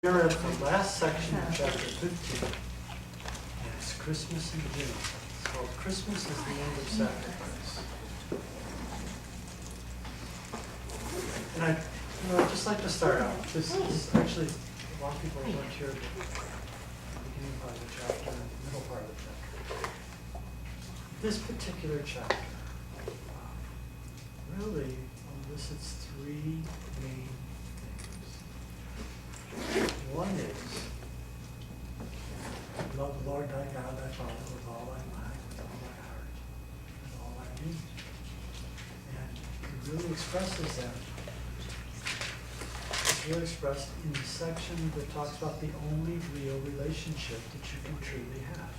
We're at the last section of chapter 15, and it's Christmas in June. So Christmas is the end of sacrifice. And I'd just like to start out. This is actually, a lot of people weren't here at the beginning part of the chapter and the middle part of the chapter. This particular chapter really elicits three main things. One is, love the Lord thy God, thy Father, with all thy mind, with all thy heart, with all thy being. And it really expresses that. It's really expressed in the section that talks about the only real relationship that you can truly have.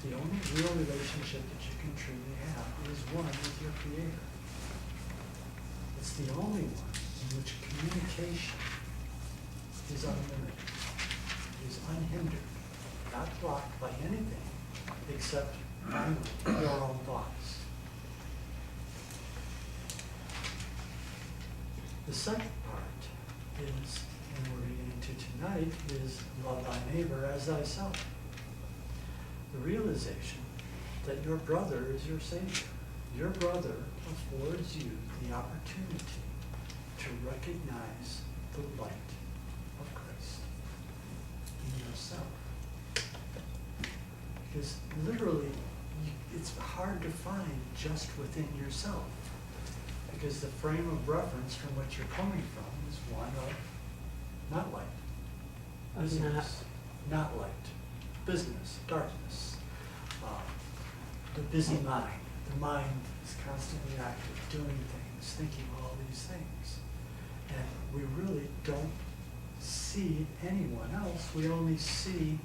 The only real relationship that you can truly have is one with your Creator. It's the only one in which communication is unlimited, is unhindered, not blocked by anything except your own thoughts. The second part is, and we're getting into tonight, is love thy neighbor as thyself. The realization that your brother is your Savior. Your brother affords you the opportunity to recognize the light of Christ in yourself. Because literally, it's hard to find just within yourself. Because the frame of reference from which you're coming from is one of not light, business, not light, business, darkness, the busy mind. The mind is constantly active, doing things, thinking all these things. And we really don't see anyone else. We only see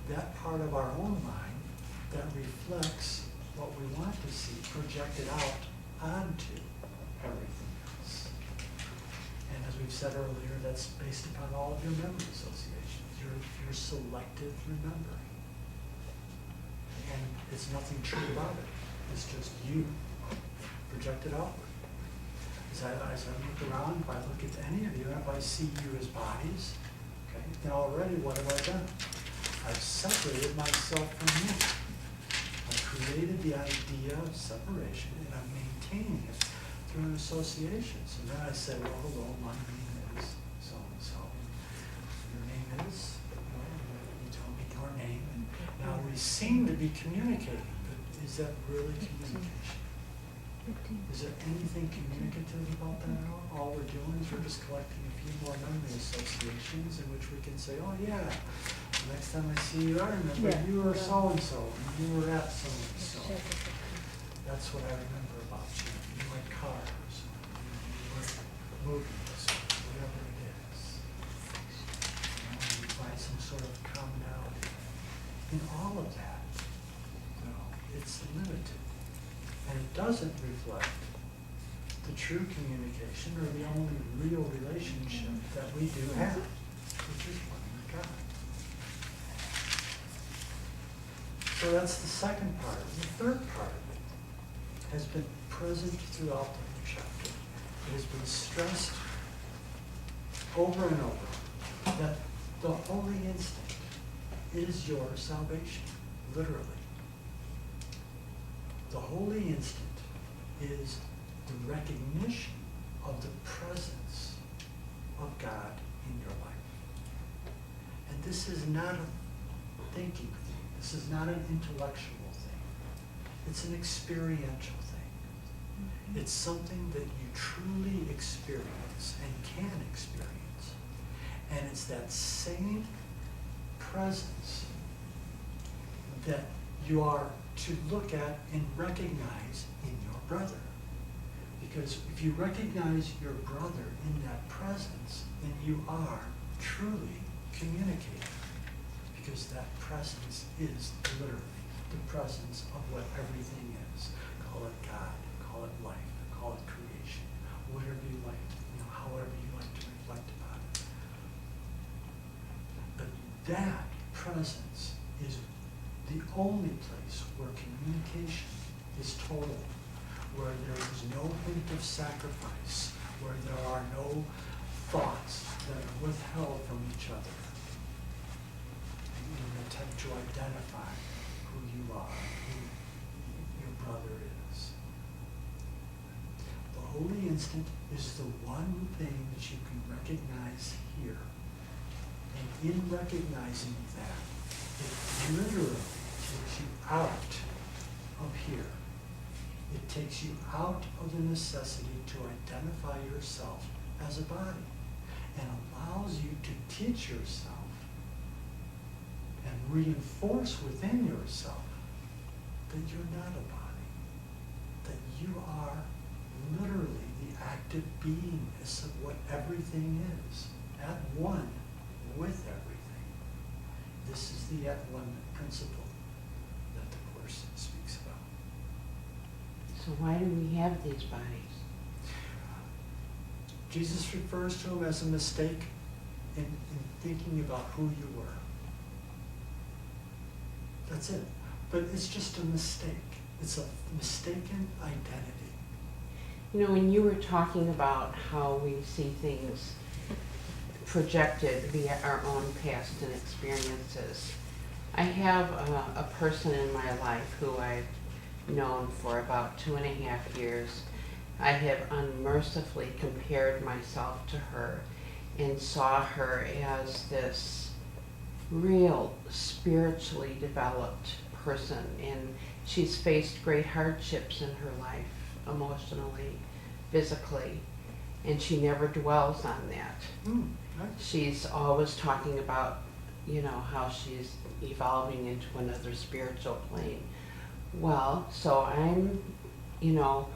that part of our own mind that reflects what we want to see projected out onto everything else. And as we've said earlier, that's based upon all of your memory associations, your selective remembering. And it's nothing true about it. It's just you projected outward. As I look around, if I look at any of you, and if I see you as bodies, okay, then already what have I done? I've separated myself from you. I've created the idea of separation, and I'm maintaining it through an association. So then I say, well, hello, my name is so-and-so. Your name is? You tell me your name. And now we seem to be communicating, but is that really communication? Is there anything communicative about that at all? All we're doing is we're just collecting a few more memory associations in which we can say, oh yeah, the next time I see you, I remember you were so-and-so, and you were at so-and-so. That's what I remember about you. You were cars, you were movies, whatever it is. You find some sort of commonality. In all of that, it's limited. And it doesn't reflect the true communication or the only real relationship that we do have, which is one with God. So that's the second part. The third part of it has been present throughout the whole chapter. It has been stressed over and over that the holy instinct is your salvation, literally. The holy instant is the recognition of the presence of God in your life. And this is not a thinking thing. This is not an intellectual thing. It's an experiential thing. It's something that you truly experience and can experience. And it's that same presence that you are to look at and recognize in your brother. Because if you recognize your brother in that presence, then you are truly communicating. Because that presence is literally the presence of what everything is. Call it God, call it life, call it creation, whatever you like, however you like to reflect upon it. But that presence is the only place where communication is total, where there is no hint of sacrifice, where there are no thoughts that are withheld from each other in an attempt to identify who you are, who your brother is. The holy instant is the one thing that you can recognize here. And in recognizing that, it literally takes you out of here. It takes you out of the necessity to identify yourself as a body and allows you to teach yourself and reinforce within yourself that you're not a body, that you are literally the active beingness of what everything is, at one with everything. This is the at-one principle that the Course speaks about. So why do we have these bodies? Jesus refers to them as a mistake in thinking about who you were. That's it. But it's just a mistake. It's a mistaken identity. You know, when you were talking about how we see things projected via our own past and experiences, I have a person in my life who I've known for about 2.5 years. I have unmercifully compared myself to her and saw her as this real spiritually developed person, and she's faced great hardships in her life, emotionally, physically, and she never dwells on that. Right. She's always talking about, you know, how she's evolving into another spiritual plane. Well, so I'm, you know,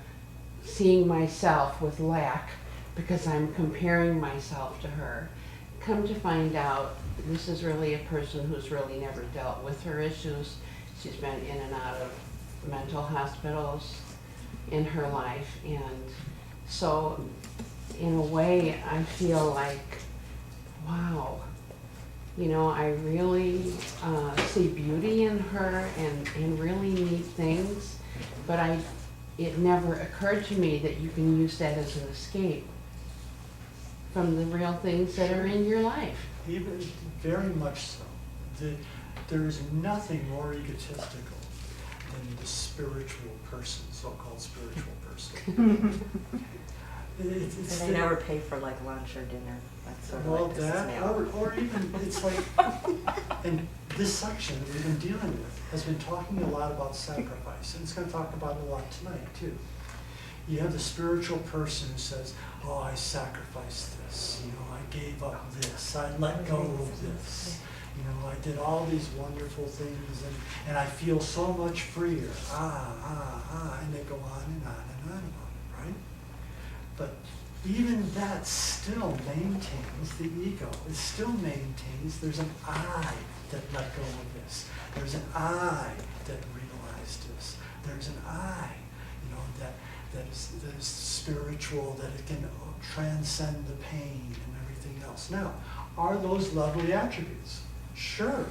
seeing myself with lack because I'm comparing myself to her. Come to find out, this is really a person who's really never dealt with her issues. She's been in and out of mental hospitals in her life, and so in a way I feel like, wow, you know, I really see beauty in her and really neat things, but it never occurred to me that you can use that as an escape from the real things that are in your life. Even very much so. There is nothing more egotistical than the spiritual person, so-called spiritual person. So they never pay for like lunch or dinner. That's sort of well, like that, or even it's like, and this section that we've been dealing with has been talking a lot about sacrifice, and it's going to talk about it a lot tonight too. You have the spiritual person who says, "Oh, I sacrificed this. You know, I gave up this. I let go of this. You know, I did all these wonderful things, and I feel so much freer." And they go on and on and on about it, right? But even that still maintains the ego. It still maintains there's an I that let go of this. There's an I that realized this. There's an I, you know, that is spiritual, that it can transcend the pain and everything else. Now, are those lovely attributes? Sure.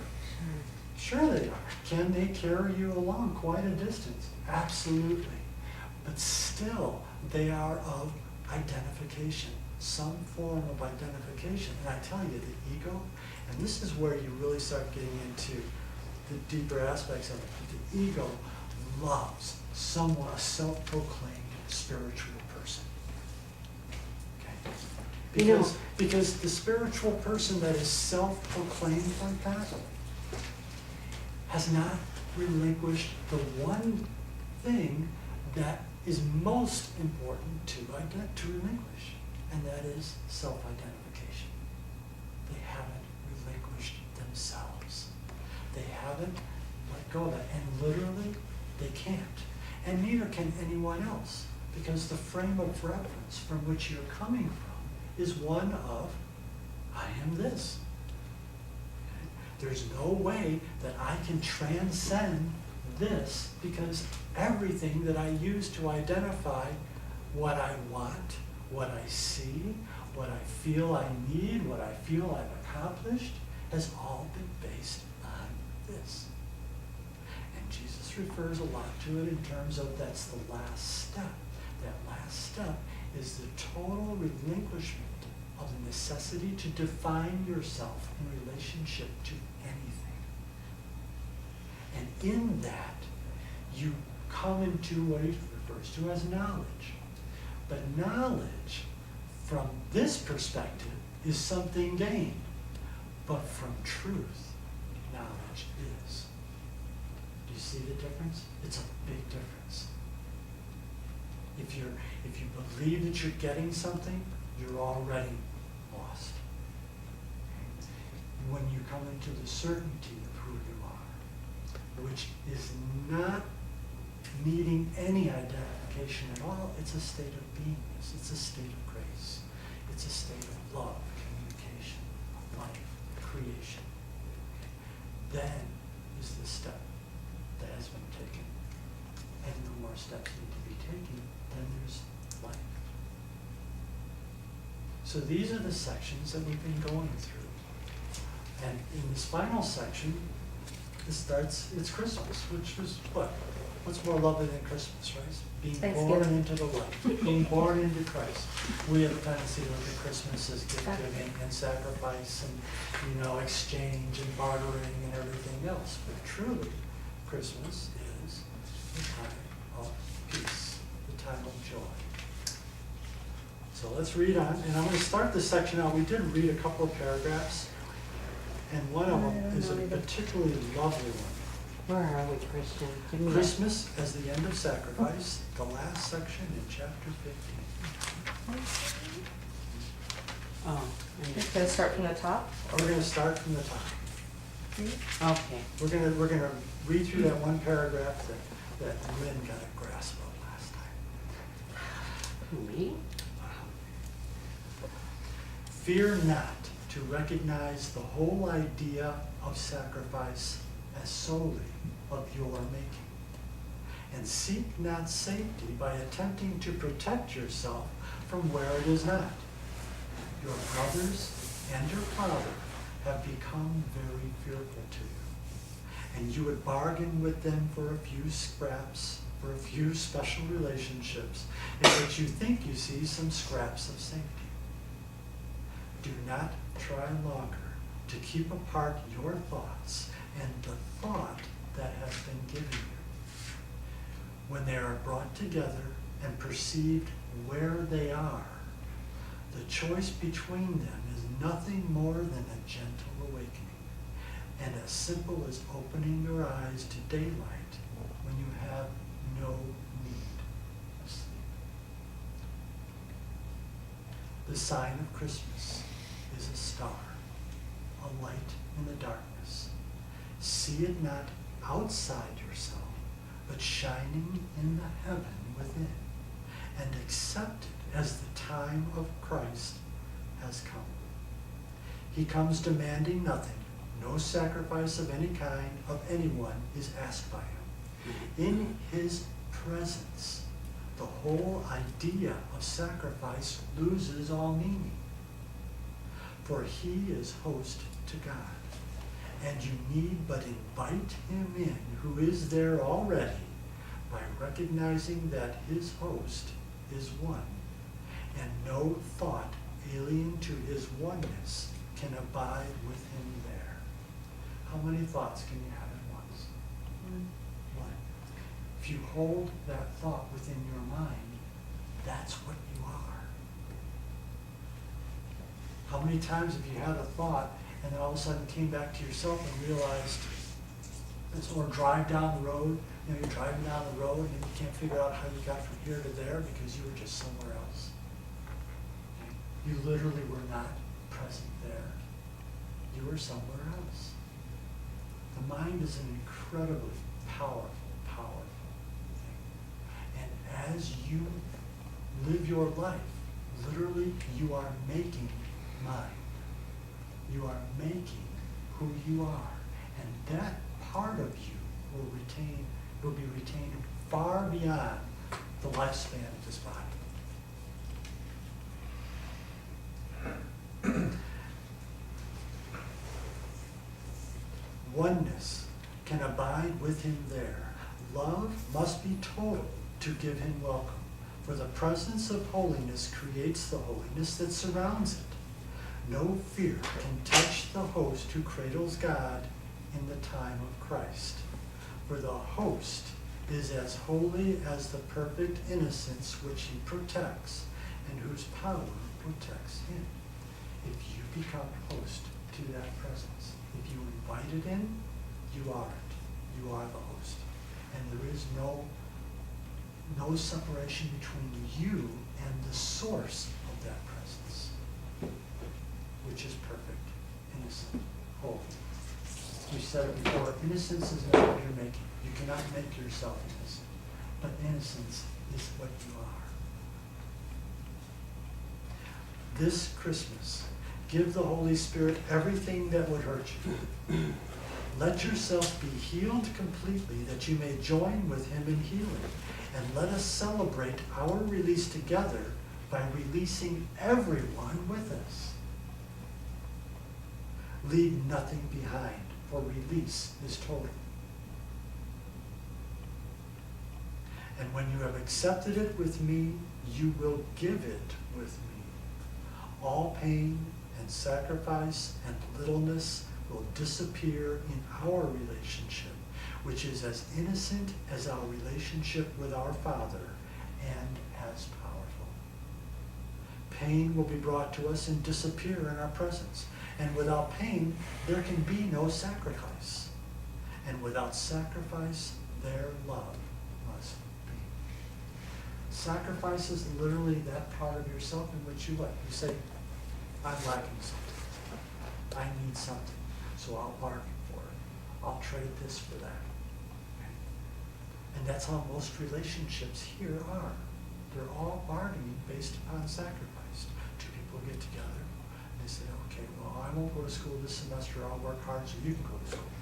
Sure they are. Can they carry you along quite a distance? Absolutely. But still, they are of identification, some form of identification. And I tell you, the ego, and this is where you really start getting into the deeper aspects of it. The ego loves someone, a self-proclaimed spiritual person. Okay? Because the spiritual person that is self-proclaimed like that has not relinquished the one thing that is most important to relinquish, and that is self-identification. They haven't relinquished themselves. They haven't let go of that, and literally, they can't. And neither can anyone else, because the frame of reference from which you're coming from is one of, I am this. Okay? There's no way that I can transcend this, because everything that I use to identify what I want, what I see, what I feel I need, what I feel I've accomplished, has all been based on this. And Jesus refers a lot to it in terms of that's the last step. That last step is the total relinquishment of the necessity to define yourself in relationship to anything. And in that, you come into what he refers to as knowledge. But knowledge, from this perspective, is something gained. But from truth, knowledge is. Do you see the difference? It's a big difference. If you believe that you're getting something, you're already lost. When you come into the certainty of who you are, which is not needing any identification at all, it's a state of beingness, it's a state of grace, it's a state of love, communication, life, creation. Then is the step that has been taken. And no more steps need to be taken, then there's life. So these are the sections that we've been going through. And in this final section, it's Christmas, which was what? What's more lovely than Christmas, right? Being born Thanksgiving. into the light, being born into Christ. We have a tendency to look at Christmas as gift giving and sacrifice and, exchange and bartering and everything else. But truly, Christmas is the time of peace, the time of joy. So let's read on, and I'm going to start this section out. We did read a couple of paragraphs, and one of them is a particularly lovely one. Where are we, Christian? Give me Christmas as the end of sacrifice, the last section in chapter 15. Oh, Gonna start from the top? We're going to start from the top. okay. We're gonna read through that one paragraph that Lynn got a grasp of last time. Me? Fear not to recognize the whole idea of sacrifice as solely of your making, and seek not safety by attempting to protect yourself from where it is not. Your brothers and your father have become very fearful to you, and you would bargain with them for a few scraps, for a few special relationships in which you think you see some scraps of safety. Do not try longer to keep apart your thoughts and the thought that has been given you. When they are brought together and perceived where they are, the choice between them is nothing more than a gentle awakening, and as simple as opening your eyes to daylight when you have no need of sleep. The sign of Christmas is a star, a light in the darkness. See it not outside yourself, but shining in the heaven within, and accept it as the time of Christ has come. He comes demanding nothing. No sacrifice of any kind of anyone is asked by him. In his presence, the whole idea of sacrifice loses all meaning. For he is host to God, and you need but invite him in, who is there already, by recognizing that his host is one, and no thought alien to his oneness can abide with him there. How many thoughts can you have at once? One. If you hold that thought within your mind, that's what you are. How many times have you had a thought and then all of a sudden came back to yourself and realized, or drive down the road, you're driving down the road and you can't figure out how you got from here to there because you were just somewhere else. You literally were not present there. You were somewhere else. The mind is an incredibly powerful thing. And as you live your life, literally you are making mind. You are making who you are. And that part of you will be retained far beyond the lifespan of this body. Oneness can abide with him there. Love must be total to give him welcome, for the presence of holiness creates the holiness that surrounds it. No fear can touch the host who cradles God in the time of Christ. For the host is as holy as the perfect innocence which he protects and whose power protects him. If you become host to that presence, if you invite it in, you are it. You are the host. And there is no separation between you and the source of that presence, which is perfect, innocent, holy. We said it before, innocence is not what you're making. You cannot make yourself innocent, but innocence is what you are. This Christmas, give the Holy Spirit everything that would hurt you. Let yourself be healed completely that you may join with him in healing. And let us celebrate our release together by releasing everyone with us. Leave nothing behind, for release is total. And when you have accepted it with me, you will give it with me. All pain and sacrifice and littleness will disappear in our relationship, which is as innocent as our relationship with our Father and as powerful. Pain will be brought to us and disappear in our presence. And without pain, there can be no sacrifice. And without sacrifice, their love must be. Sacrifice is literally that part of yourself in which you say, I'm lacking something. I need something. So I'll bargain for it. I'll trade this for that. Okay? And that's how most relationships here are. They're all bargaining based upon sacrifice. Two people get together and they say, okay, well, I won't go to school this semester. I'll work hard so you can go to school.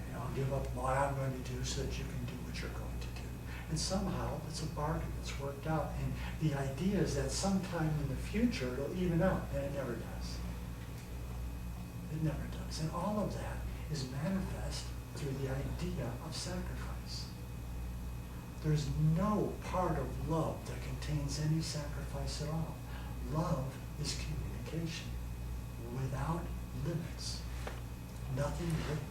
And I'll give up what I'm going to do so that you can do what you're going to do. And somehow it's a bargain. It's worked out. And the idea is that sometime in the future it'll even out, and it never does. It never does. And all of that is manifest through the idea of sacrifice. There's no part of love that contains any sacrifice at all. Love is communication without limits. Nothing hidden.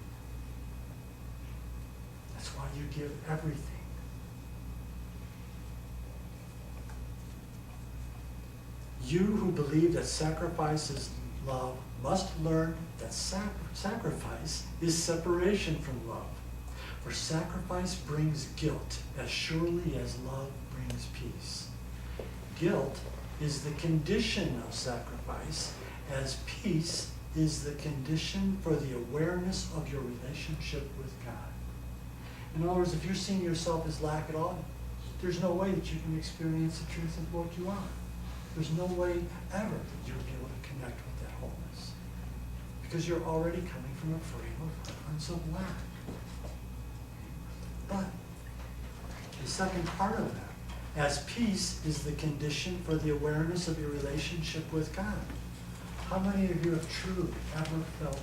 That's why you give everything. You who believe that sacrifice is love must learn that sacrifice is separation from love. For sacrifice brings guilt as surely as love brings peace. Guilt is the condition of sacrifice, as peace is the condition for the awareness of your relationship with God. In other words, if you're seeing yourself as lack at all, there's no way that you can experience the truth of what you are. There's no way ever that you'll be able to connect with that wholeness, because you're already coming from a frame of reference of lack. But the second part of that, as peace is the condition for the awareness of your relationship with God. How many of you have truly ever felt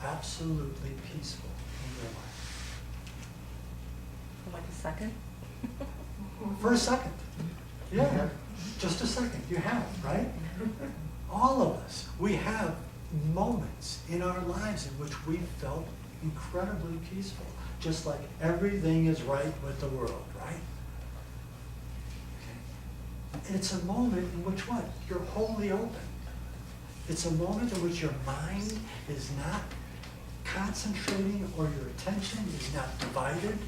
absolutely peaceful in your life? For like a second? For a second. Yeah, just a second. You have, right? All of us, we have moments in our lives in which we felt incredibly peaceful. Just like everything is right with the world, right? Okay. It's a moment in which what? You're wholly open. It's a moment in which your mind is not concentrating or your attention is not divided.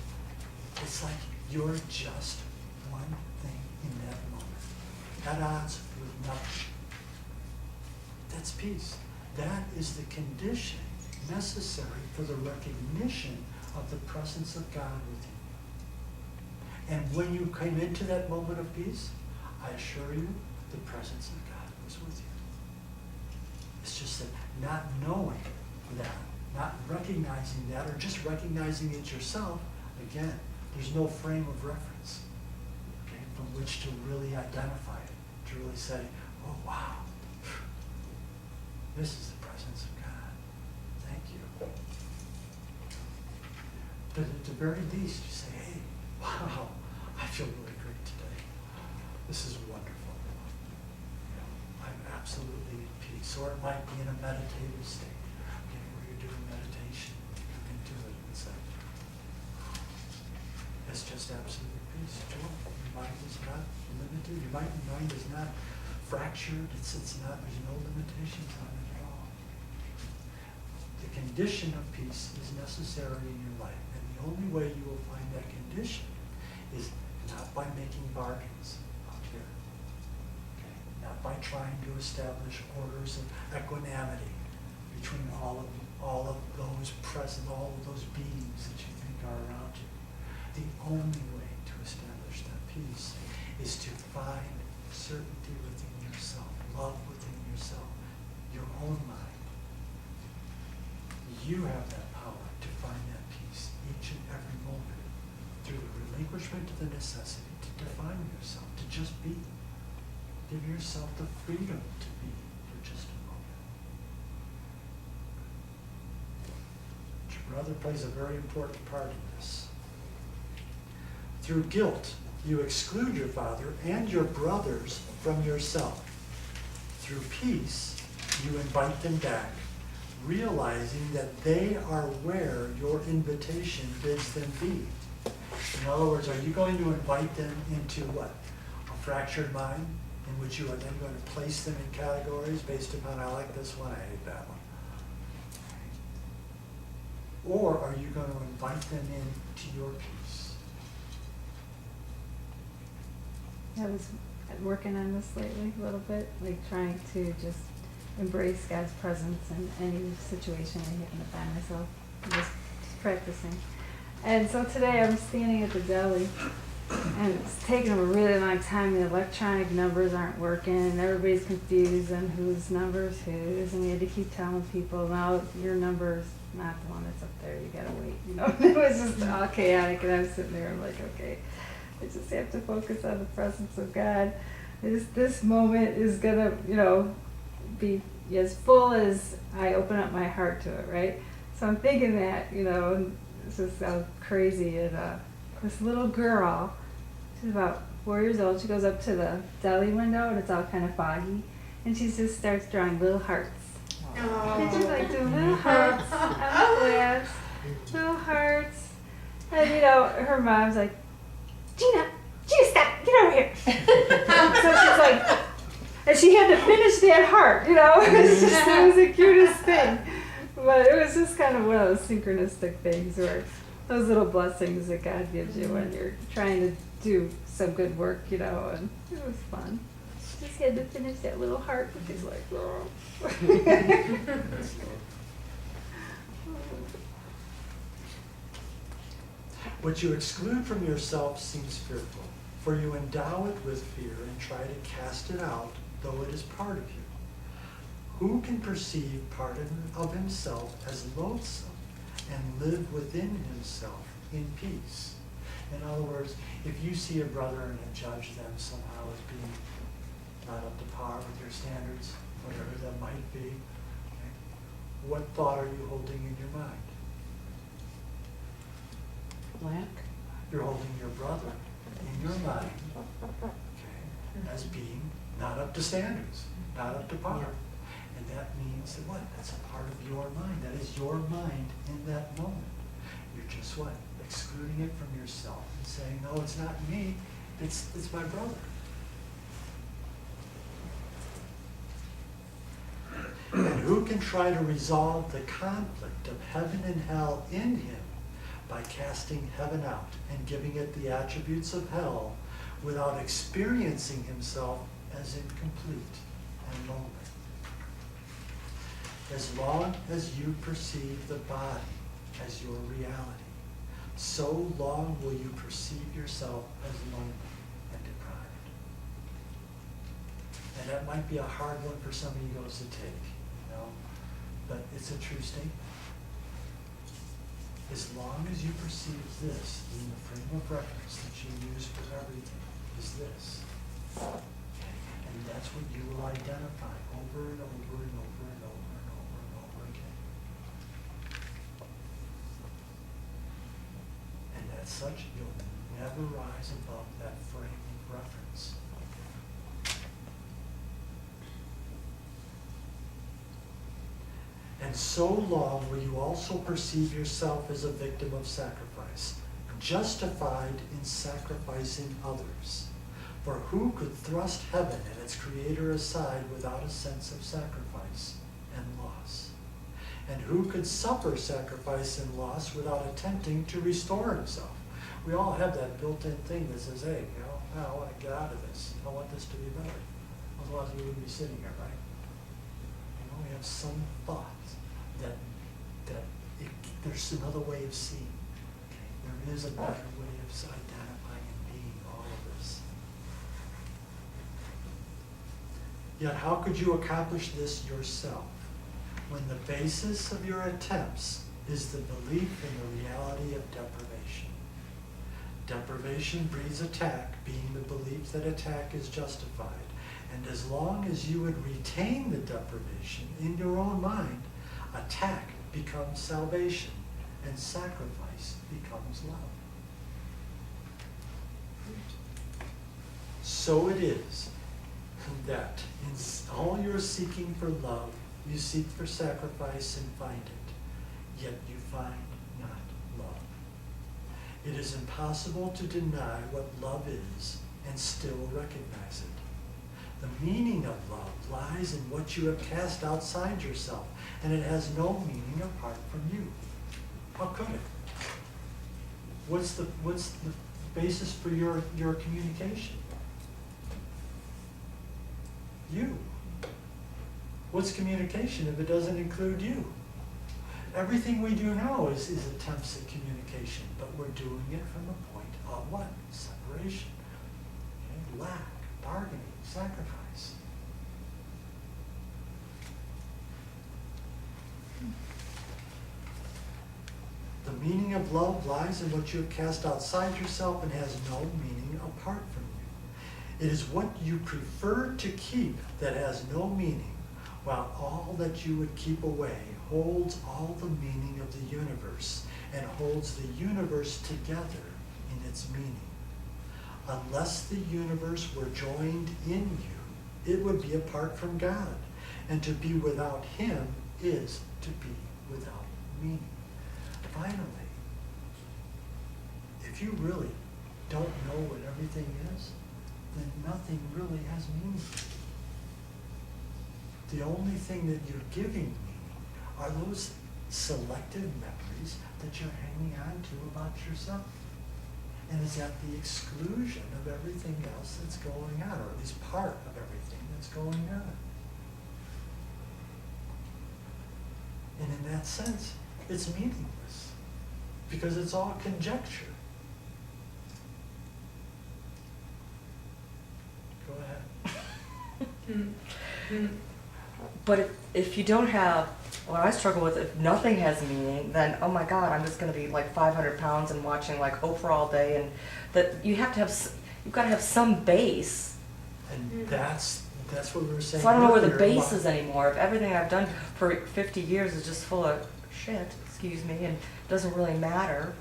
It's like you're just one thing in that moment. At odds with nothing. That's peace. That is the condition necessary for the recognition of the presence of God with you. And when you came into that moment of peace, I assure you, the presence of God was with you. It's just that not knowing that, not recognizing that, or just recognizing it yourself, again, there's no frame of reference, okay, from which to really identify it, to really say, oh wow, this is the presence of God. Thank you. But at the very least, you say, hey, wow, I feel really great today. This is wonderful. You know, I'm absolutely at peace. peace, or it might be in a meditative state, okay, where you're doing meditation, you can do it and say, it's just absolute peace, joy. Your mind is not limited, your mind is not fractured, it's not, there's no limitations on it at all. The condition of peace is necessary in your life, and the only way you will find that condition is not by making bargains out here, okay? Not by trying to establish orders of equanimity between all of those present, all of those beings that you think are around you. The only way to establish that peace is to find certainty within yourself, love within yourself, your own mind. You have that power to find that peace each and every moment through the relinquishment of the necessity to define yourself, to just be. Give yourself the freedom to be for just a moment. Your brother plays a very important part in this. Through guilt, you exclude your father and your brothers from yourself. Through peace, you invite them back, realizing that they are where your invitation bids them be. In other words, are you going to invite them into what? A fractured mind in which you are then going to place them in categories based upon, I like this one, I hate that one. Or are you going to invite them into your peace? I was working on this lately a little bit, like trying to just embrace God's presence in any situation I happen to find myself. Just practicing. And so today I was standing at the deli, and it's taking them a really long time. The electronic numbers aren't working, and everybody's confused on whose number is whose, and we had to keep telling people, no, your number's not the one that's up there, you gotta wait, you know. It was just all chaotic, and I was sitting there, I'm like, okay, I just have to focus on the presence of God. This moment is gonna, be as full as I open up my heart to it, right? So I'm thinking that, this is so crazy, and this little girl, she's about 4 years old, she goes up to the deli window, and it's all kind of foggy, and she just starts drawing little hearts. And she's like doing little hearts on the glass, little hearts, and her mom's like, Gina, stop, get over here. So she's like, and she had to finish that heart, it was the cutest thing. But it was just kind of one of those synchronistic things, or those little blessings that God gives you when you're trying to do some good work, and it was fun. She just had to finish that little heart, and she's like, oh. What you exclude from yourself seems fearful, for you endow it with fear and try to cast it out, though it is part of you. Who can perceive part of himself as loathsome and live within himself in peace? In other words, if you see a brother and judge them somehow as being not up to par with your standards, whatever that might be, okay, what thought are you holding in your mind? Lack? You're holding your brother in your mind, okay, as being not up to standards, not up to par. And that means that what? That's a part of your mind. That is your mind in that moment. You're just what? Excluding it from yourself and saying, no, it's not me, it's my brother. And who can try to resolve the conflict of heaven and hell in him by casting heaven out and giving it the attributes of hell without experiencing himself as incomplete and lonely? As long as you perceive the body as your reality, so long will you perceive yourself as lonely and deprived. And that might be a hard one for some egos to take, but it's a true statement. As long as you perceive this in the frame of reference that you use for everything, is this. And that's what you will identify over and over and over and over and over and over again. And as such, you'll never rise above that frame of reference. so long will you also perceive yourself as a victim of sacrifice, justified in sacrificing others. For who could thrust heaven and its creator aside without a sense of sacrifice and loss? And who could suffer sacrifice and loss without attempting to restore himself? We all have that built-in thing that says, hey, I want to get out of this. I want this to be better. Otherwise we wouldn't be sitting here, right? We have some thoughts that there's another way of seeing. Okay? There is a better way of identifying and being all of this. Yet how could you accomplish this yourself when the basis of your attempts is the belief in the reality of deprivation? Deprivation breeds attack, being the belief that attack is justified. And as long as you would retain the deprivation in your own mind, attack becomes salvation and sacrifice becomes love. So it is that in all your seeking for love, you seek for sacrifice and find it, yet you find not love. It is impossible to deny what love is and still recognize it. The meaning of love lies in what you have cast outside yourself, and it has no meaning apart from you. How could it? What's the basis for your communication? You. What's communication if it doesn't include you? Everything we do now is attempts at communication, but we're doing it from a point of what? Separation, okay? Lack, bargaining, sacrifice. The meaning of love lies in what you have cast outside yourself and has no meaning apart from you. It is what you prefer to keep that has no meaning, while all that you would keep away holds all the meaning of the universe and holds the universe together in its meaning. Unless the universe were joined in you, it would be apart from God, and to be without Him is to be without meaning. Finally, if you really don't know what everything is, then nothing really has meaning. The only thing that you're giving meaning are those selective memories that you're hanging on to about yourself. And it's at the exclusion of everything else that's going on, or at least part of everything that's going on. And in that sense, it's meaningless, because it's all conjecture. Go ahead. But if you don't have, what I struggle with, if nothing has meaning, then oh my God, I'm just going to be like 500 pounds and watching like Oprah all day, and that you have to have, you've got to have some base. And that's what we were saying. So I don't know where the earlier. base is anymore. If everything I've done for 50 years is just full of shit, excuse me, and doesn't really matter.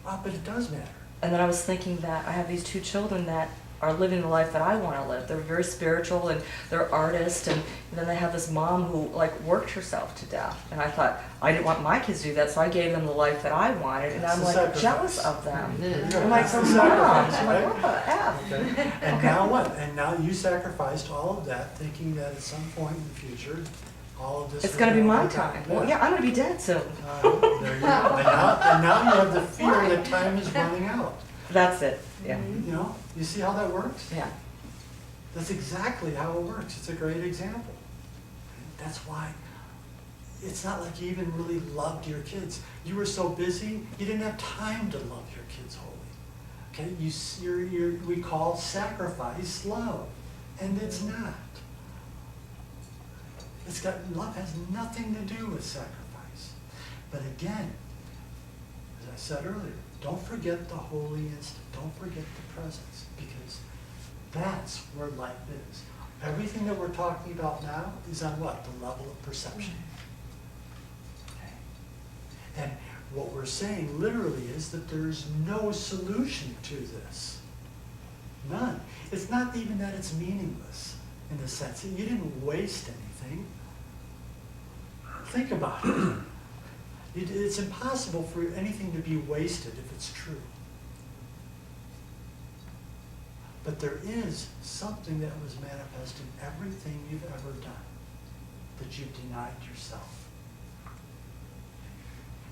But it does matter. And then I was thinking that I have these two children that are living the life that I want to live. They're very spiritual and they're artists, and then they have this mom who like worked herself to death. And I thought I didn't want my kids to do that, so I gave them the life that I wanted, and That's I'm the like sacrifice. jealous of them. Yeah. I'm like, That's so the mom, sacrifice, I'm like, right? what the F? Okay. And now what? And now you sacrificed all of that, thinking that at some point in the future, all of this. It's was going to be gonna my work out. time. Well, yeah, I'm going to be dead soon. There you go. And now you have the fear that time is running out. That's it. Yeah. You know, you see how that works? Yeah. That's exactly how it works. It's a great example. That's why it's not like you even really loved your kids. You were so busy, you didn't have time to love your kids wholly. Okay, we call sacrifice love, and it's not. Love has nothing to do with sacrifice. But again, as I said earlier, don't forget the holy instant. Don't forget the presence, because that's where life is. Everything that we're talking about now is on what? The level of perception. Okay. And what we're saying literally is that there's no solution to this. None. It's not even that it's meaningless in the sense that you didn't waste anything. Think about it. It's impossible for anything to be wasted if it's true. But there is something that was manifest in everything you've ever done that you've denied yourself.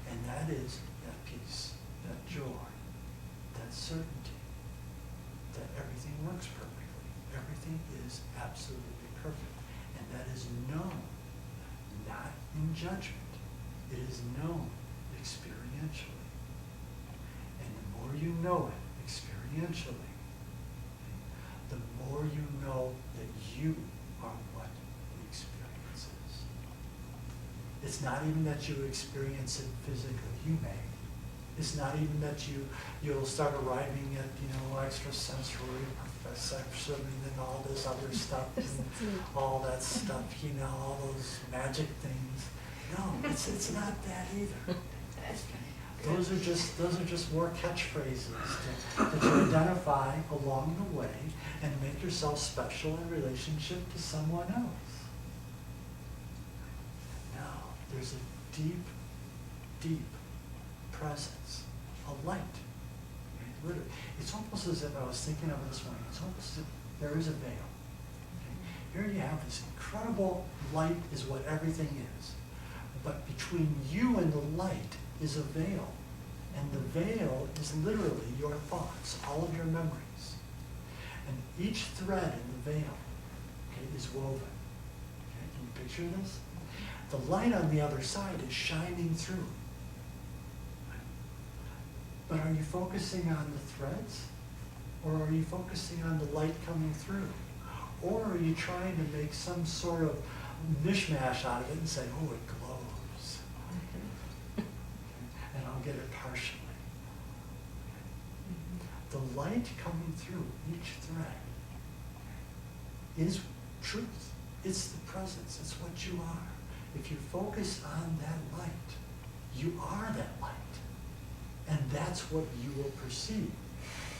And that is that peace, that joy, that certainty, that everything works perfectly. Everything is absolutely perfect. And that is known, not in judgment. It is known experientially. And the more you know it experientially, the more you know that you are what the experience is. It's not even that you experience it physically, you may. It's not even that you'll start arriving at, extrasensory, perception, and all this other stuff, and all that stuff, all those magic things. No, it's not that either. Those are just more catchphrases that you identify along the way and make yourself special in relationship to someone else. No, there's a deep, deep presence, a light. Okay? Literally, it's almost as if I was thinking of it this morning. It's almost as if there is a veil. Okay? Here you have this incredible light is what everything is. But between you and the light is a veil. And the veil is literally your thoughts, all of your memories. And each thread in the veil, okay, is woven. Okay, can you picture this? The light on the other side is shining through. But are you focusing on the threads? Or are you focusing on the light coming through? Or are you trying to make some sort of mishmash out of it and say, oh, it glows. And I'll get it partially. The light coming through each thread is truth. It's the presence. It's what you are. If you focus on that light, you are that light. And that's what you will perceive.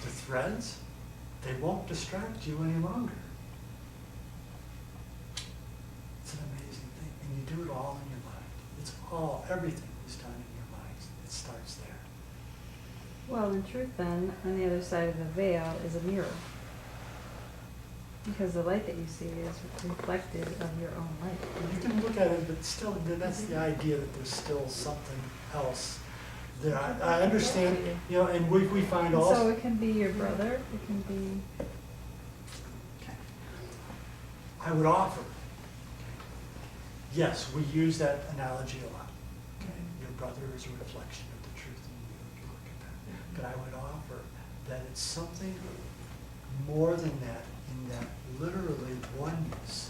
The threads, they won't distract you any longer. It's an amazing thing. And you do it all in your mind. It's all, everything is done in your mind. It starts there. Well, in truth then, on the other side of the veil is a mirror. Because the light that you see is reflected of your own light. You can look at it, but still, that's the idea that there's still something else there. I understand, and we find And also. so it can be your brother, it can be, I would offer, yes, we use that analogy a lot. Okay? Your brother is a reflection of the truth in you if you look at that. But I would offer that it's something more than that, in that literally oneness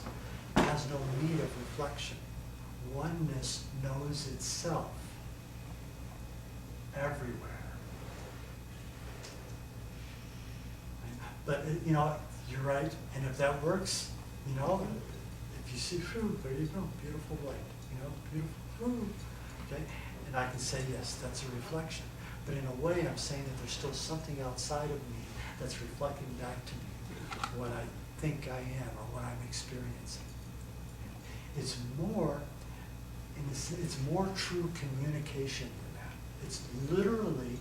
has no need of reflection. Oneness knows itself everywhere. But, you're right, and if that works, if you see, whew, there you go, beautiful light, beautiful, whew, okay? And I can say, yes, that's a reflection. But in a way, I'm saying that there's still something outside of me that's reflecting back to me what I think I am or what I'm experiencing. It's more, it's more true communication than that. It's literally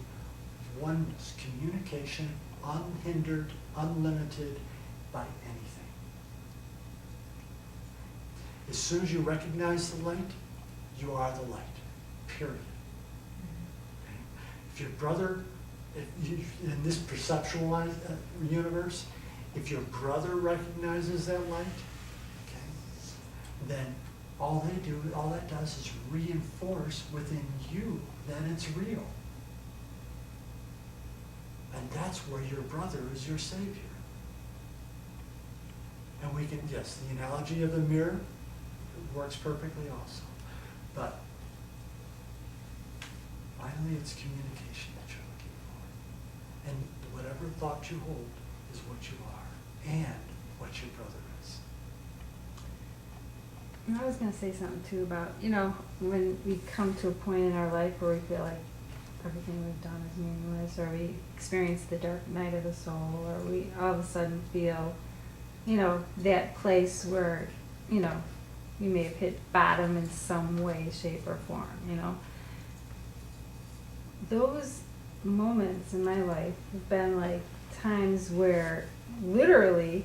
oneness, communication, unhindered, unlimited by anything. As soon as you recognize the light, you are the light, period. Okay? If your brother, in this perceptual universe, if your brother recognizes that light, okay, then all that does is reinforce within you that it's real. And that's where your brother is your savior. And we can, yes, the analogy of the mirror works perfectly also. But finally, it's communication that you're looking for. And whatever thought you hold is what you are and what your brother is. and I was going to say something too about, when we come to a point in our life where we feel like everything we've done is meaningless, or we experience the dark night of the soul, or we all of a sudden feel, that place where, you may have hit bottom in some way, shape, or form, you know. Those moments in my life have been like times where literally,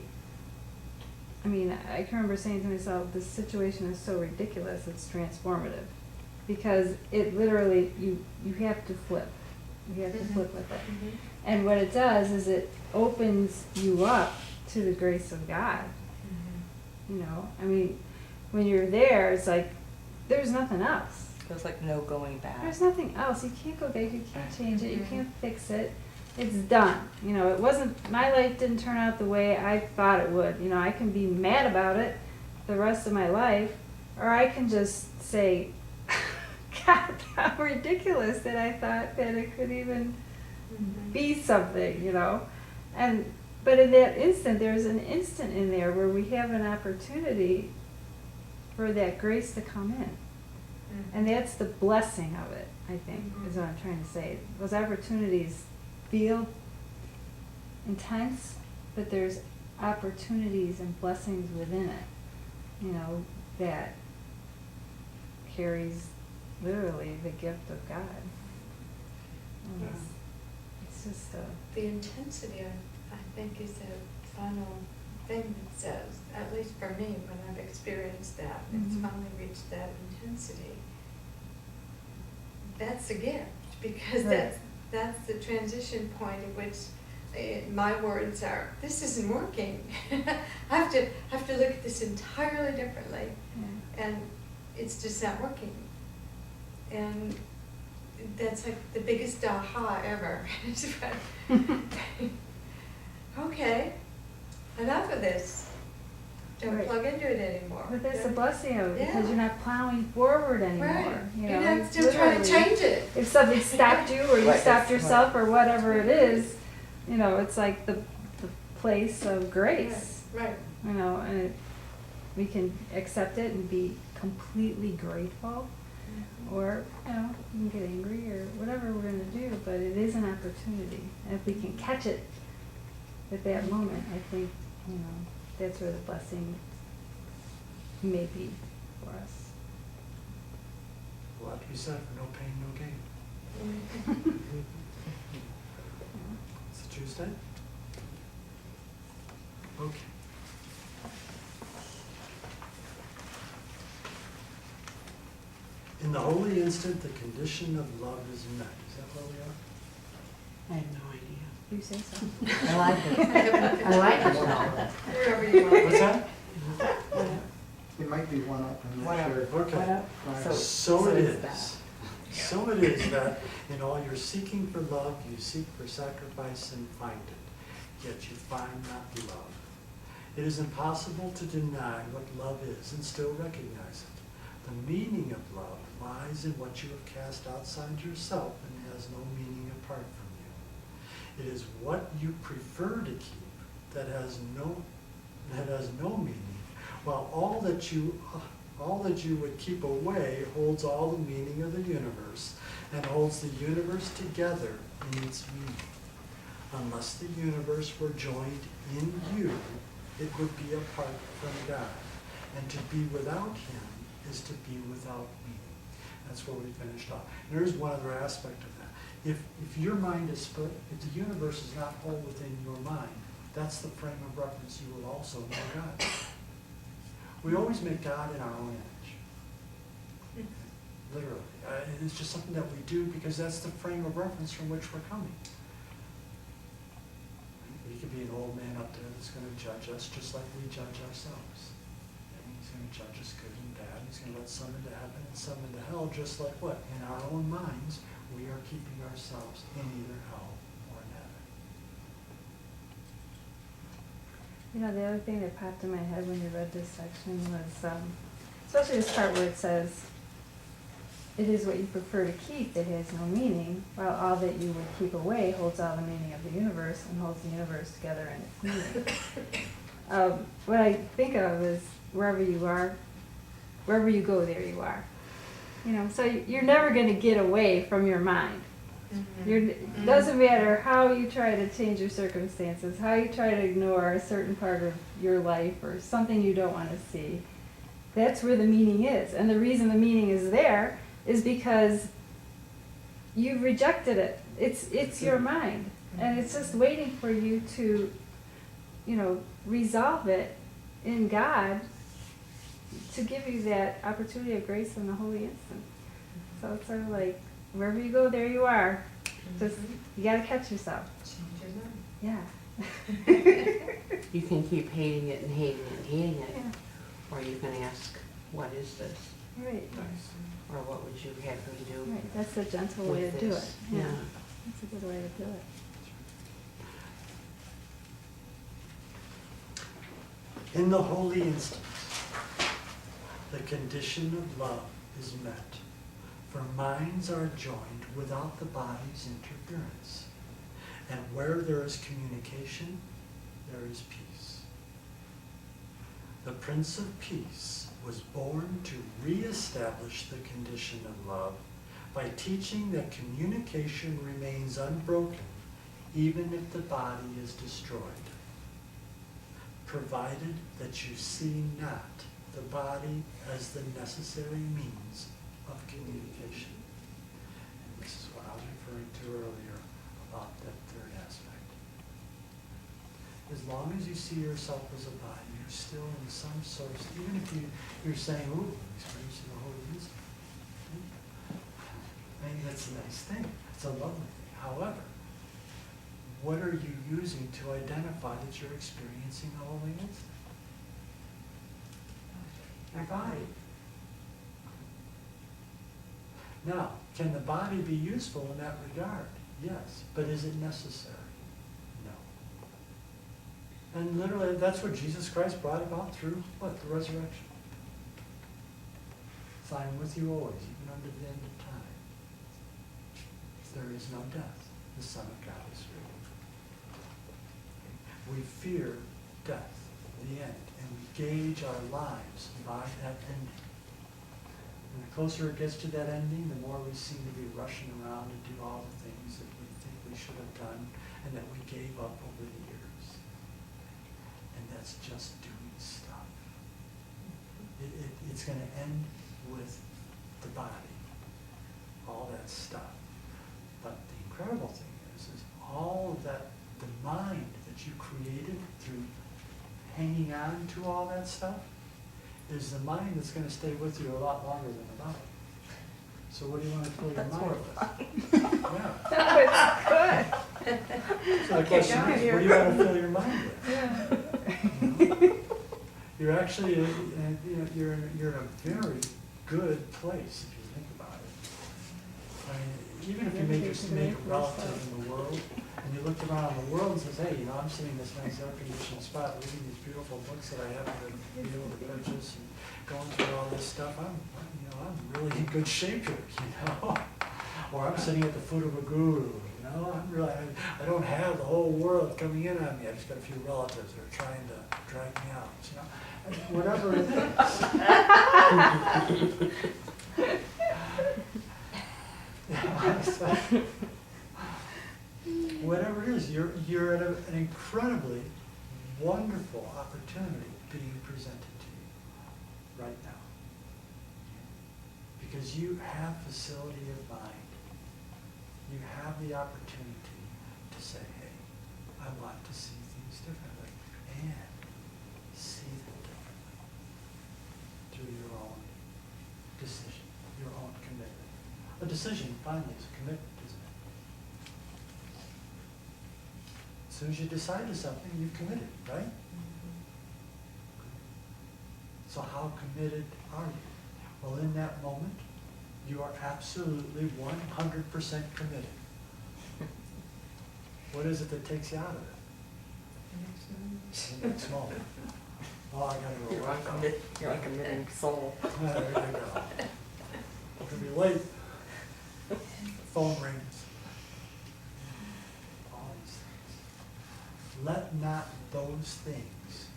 I mean, I can remember saying to myself, this situation is so ridiculous, it's transformative. Because it literally, you have to flip. You have to flip with it. And what it does is it opens you up to the grace of God. You know, I mean, when you're there, it's like, there's nothing else. There's like no going back. There's nothing else. You can't go back, you can't change it, you can't fix it. It's done. You know, it wasn't, my life didn't turn out the way I thought it would. You know, I can be mad about it the rest of my life, or I can just say, God, how ridiculous that I thought that it could even be something, you know. But in that instant, there's an instant in there where we have an opportunity for that grace to come in. And that's the blessing of it, I think, is what I'm trying to say. Those opportunities feel intense, but there's opportunities and blessings within it, you know, that carries literally the gift of God. And it's just The intensity, I think, is the final thing that says, at least for me, when I've experienced that, it's finally reached that intensity. That's a gift, because Right. that's the transition point at which my words are, this isn't working. I have to look at this entirely differently, and it's just not working. And that's like the biggest aha ever. Okay, enough of this. Don't Right. plug into it anymore. But that's the blessing of it, because Yeah. you're not plowing forward anymore. Right. You You're know, not still trying to literally, change it. if something stopped you, or you Right, stopped that's yourself, or whatever it is, you know, it's like the place of grace. Right. You know, and we can accept it and be completely grateful, or, you know, we can get angry or whatever we're going to do, but it is an opportunity. And if we can catch it at that moment, I think, you know, that's where the blessing may be for us. A lot to be said for no pain, no gain. It's a Tuesday? Okay. In the holy instant, the condition of love is met. Is that where we are? I have no idea. You say so? I like it. I like it now. Wherever you want. What's that? It might be one up, I'm not Whatever. sure. Okay. What up? Right. So it it's is. that. So it is that in all your seeking for love, you seek for sacrifice and find it, yet you find not love. It is impossible to deny what love is and still recognize it. The meaning of love lies in what you have cast outside yourself and has no meaning apart from you. It is what you prefer to keep that has no meaning, while all that you would keep away holds all the meaning of the universe and holds the universe together in its meaning. Unless the universe were joined in you, it would be apart from God. And to be without Him is to be without meaning. That's where we finished off. And there's one other aspect of that. If your mind is split, if the universe is not whole within your mind, that's the frame of reference you will also know God. We always make God in our own image. Literally. It's just something that we do because that's the frame of reference from which we're coming. He could be an old man up there that's going to judge us just like we judge ourselves. And he's going to judge us good and bad. He's going to let some into heaven and some into hell, just like what? In our own minds, we are keeping ourselves in either hell or in heaven. You know, the other thing that popped in my head when you read this section was, especially this part where it says, it is what you prefer to keep that has no meaning, while all that you would keep away holds all the meaning of the universe and holds the universe together in its meaning. What I think of is wherever you are, wherever you go, there you are. You know, so you're never going to get away from your mind. It doesn't matter how you try to change your circumstances, how you try to ignore a certain part of your life or something you don't want to see. That's where the meaning is. And the reason the meaning is there is because you've rejected it. It's your mind. And it's just waiting for you to, resolve it in God to give you that opportunity of grace in the holy instant. So it's sort of like, wherever you go, there you are. Just, you gotta catch yourself. Change your mind. Yeah. You can keep hating it and hating it and hating it, Yeah. or you can ask, what is this? Right. Or what would you have me do? Right. That's the gentle way to with do it. this? Yeah. Yeah. That's a good way to do it. In the holy instant, the condition of love is met, for minds are joined without the body's interference. And where there is communication, there is peace. The Prince of Peace was born to reestablish the condition of love by teaching that communication remains unbroken even if the body is destroyed, provided that you see not the body as the necessary means of communication. And this is what I was referring to earlier about that third aspect. As long as you see yourself as a body, you're still in some sort of, even if you're saying, ooh, I'm experiencing the holy instant. I mean, that's a nice thing. It's a lovely thing. However, what are you using to identify that you're experiencing the holy instant? Your body. Now, can the body be useful in that regard? Yes. But is it necessary? No. And literally, that's what Jesus Christ brought about through what? The resurrection. So I'm with you always, even unto the end of time. There is no death. The Son of God is free. We fear death, the end, and we gauge our lives by that ending. And the closer it gets to that ending, the more we seem to be rushing around to do all the things that we think we should have done and that we gave up over the years. And that's just doing stuff. It's going to end with the body, all that stuff. But the incredible thing is all of that, the mind that you created through hanging on to all that stuff, is the mind that's going to stay with you a lot longer than the body. So what do you want to fill your mind with? Yeah. Good. So the question is, what do you want to fill your mind with? You know? You're actually, you're in a very good place if you think about it. I mean, even if you make a relative in the world, and you looked around the world and says, hey, I'm sitting in this nice air-conditioned spot reading these beautiful books that I happen to be able to purchase and going through all this stuff, I'm really in good shape here, Or I'm sitting at the foot of a guru, I don't have the whole world coming in on me. I've just got a few relatives that are trying to drag me out, Whatever it is. Whatever it is, you're at an incredibly wonderful opportunity being presented to you right now. Because you have facility of mind. You have the opportunity to say, hey, I want to see things differently and see them differently through your own decision, your own commitment. A decision, finally, is a commitment, isn't it? As soon as you decide to something, you've committed, right? So how committed are you? Well, in that moment, you are absolutely 100% committed. What is it that takes you out of it? The next moment. Oh, I gotta go. You're uncommitting soul. There you go. I'm gonna be late. Phone rings. All these things. Let not those things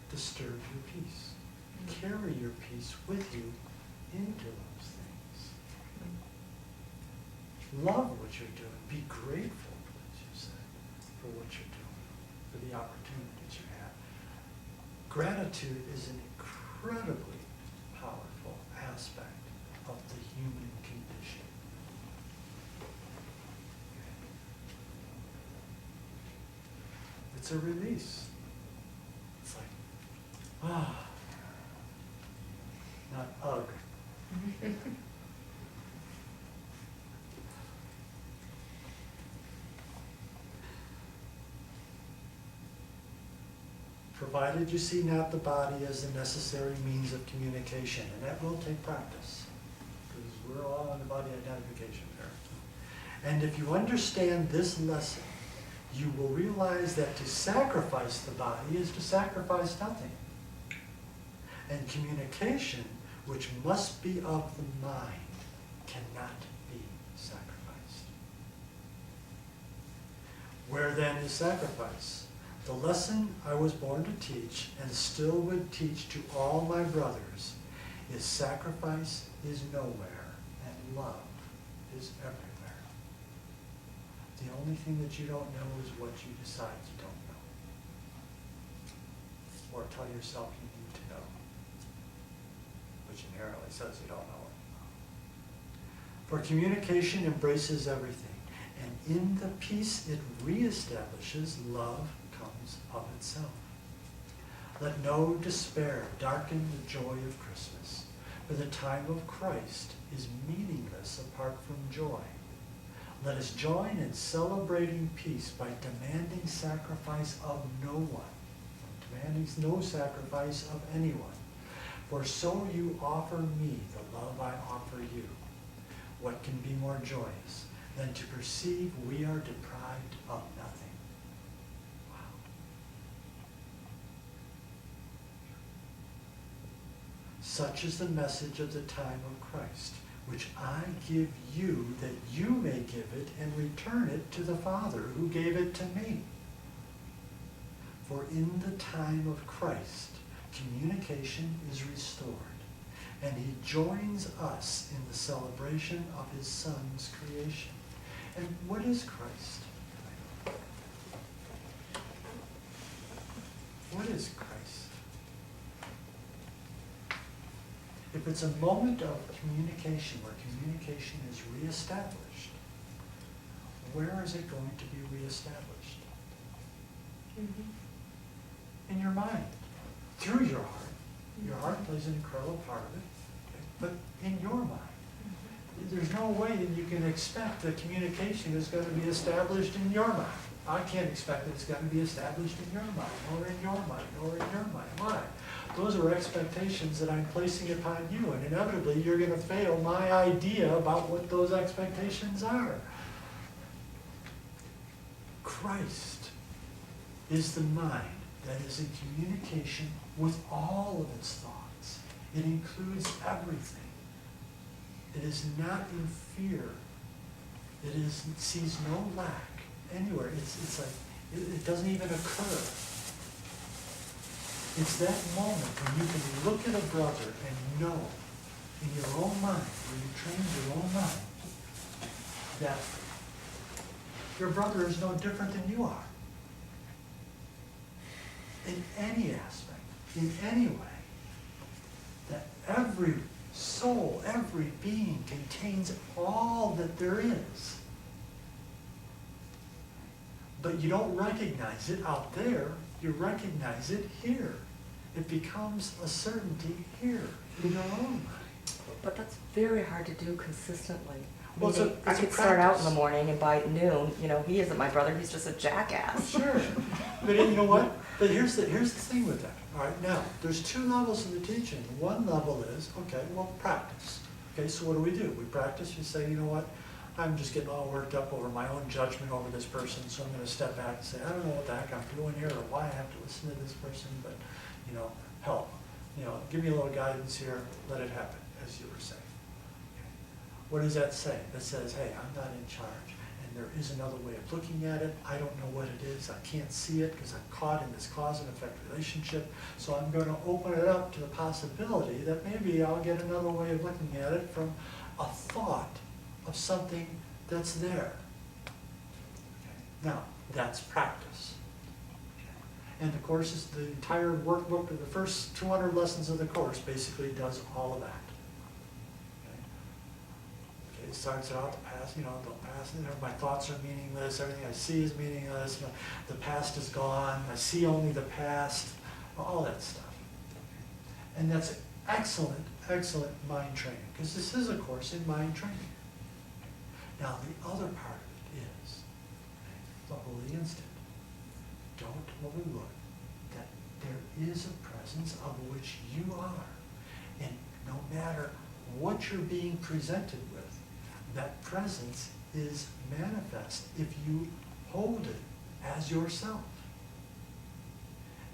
disturb your peace. Carry your peace with you into those things. Love what you're doing. Be grateful, as you said, for what you're doing, for the opportunity that you have. Gratitude is an incredibly powerful aspect of the human condition. It's a release. It's like, not ugh. Provided you see not the body as the necessary means of communication, and that will take practice, because we're all on the body identification there. And if you understand this lesson, you will realize that to sacrifice the body is to sacrifice nothing. And communication, which must be of the mind, cannot be sacrificed. Where then is sacrifice? The lesson I was born to teach, and still would teach to all my brothers, is sacrifice is nowhere, and love is everywhere. The only thing that you don't know is what you decide you don't know. Or tell yourself you need to know, which inherently says you don't know it. For communication embraces everything, and in the peace it reestablishes, love comes of itself. Let no despair darken the joy of Christmas, for the time of Christ is meaningless apart from joy. Let us join in celebrating peace by demanding sacrifice of no one, demanding no sacrifice of anyone. For so you offer me the love I offer you. What can be more joyous than to perceive we are deprived of nothing? Wow. Such is the message of the time of Christ, which I give you, that you may give it and return it to the Father who gave it to me. For in the time of Christ, communication is restored, and he joins us in the celebration of his Son's creation. And what is Christ? What is Christ? If it's a moment of communication where communication is reestablished, where is it going to be reestablished? In your mind, through your heart. Your heart plays an incredible part of it, okay? But in your mind. There's no way that you can expect that communication is going to be established in your mind. I can't expect that it's going to be established in your mind, or in your mind, or in your mind. Why? Those are expectations that I'm placing upon you, and inevitably you're going to fail my idea about what those expectations are. Christ is the mind that is in communication with all of its thoughts. It includes everything. It is not in fear. It sees no lack anywhere. It's like, it doesn't even occur. It's that moment when you can look at a brother and know in your own mind, when you train your own mind, that your brother is no different than you are. In any aspect, in any way, that every soul, every being contains all that there is. But you don't recognize it out there, you recognize it here. It becomes a certainty here in your own mind. But that's very hard to do consistently. Well, I could start out in the morning, and by noon, he isn't my brother, he's just a jackass. Sure. But you know what? But here's the thing with that. All right, now, there's two levels in the teaching. One level is, okay, well, practice. Okay, so what do? We practice, you say, you know what? I'm just getting all worked up over my own judgment over this person, so I'm going to step back and say, I don't know what the heck I'm doing here or why I have to listen to this person, but, help. Give me a little guidance here, let it happen, as you were saying. Okay. What does that say? That says, hey, I'm not in charge, and there is another way of looking at it. I don't know what it is. I can't see it because I'm caught in this cause and effect relationship, so I'm going to open it up to the possibility that maybe I'll get another way of looking at it from a thought of something that's there. Okay. Now, that's practice. Okay. And the course is, the entire workbook, of the first 200 lessons of the course basically does all of that. Okay, it starts out, the past, the past, my thoughts are meaningless, everything I see is meaningless, the past is gone, I see only the past, all that stuff. And that's excellent, excellent mind training, because this is a course in mind training. Now, the other part of it is the holy instant. Don't overlook that there is a presence of which you are. And no matter what you're being presented with, that presence is manifest if you hold it as yourself.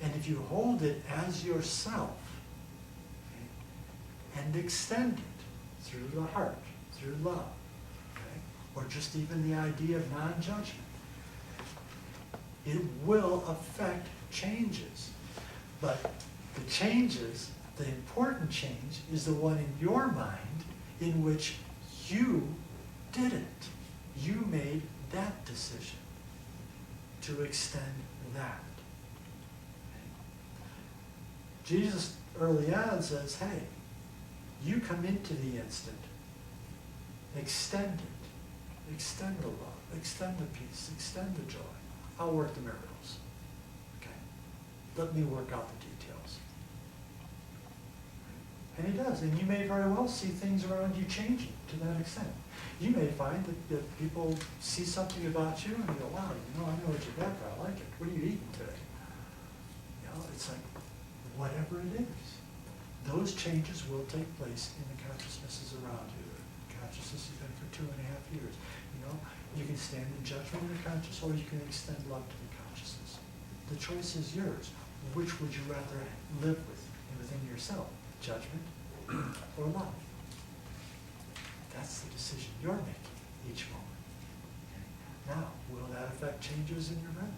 And if you hold it as yourself, okay, and extend it through the heart, through love, okay, or just even the idea of non-judgment, it will affect changes. But the changes, the important change, is the one in your mind in which you did it. You made that decision to extend that. Jesus early on says, hey, you come into the instant, extend it, extend the love, extend the peace, extend the joy. I'll work the miracles. Okay? Let me work out the details. And he does. And you may very well see things around you changing to that extent. You may find that people see something about you and you go, wow, I know what you got, but I like it. What are you eating today? It's like, whatever it is, those changes will take place in the consciousnesses around you. The consciousness has been for 2.5 years. You can stand in judgment of the conscious, or you can extend love to the consciousness. The choice is yours. Which would you rather live within yourself? Judgment or love? That's the decision you're making each moment. Okay? Now, will that affect changes in your mind?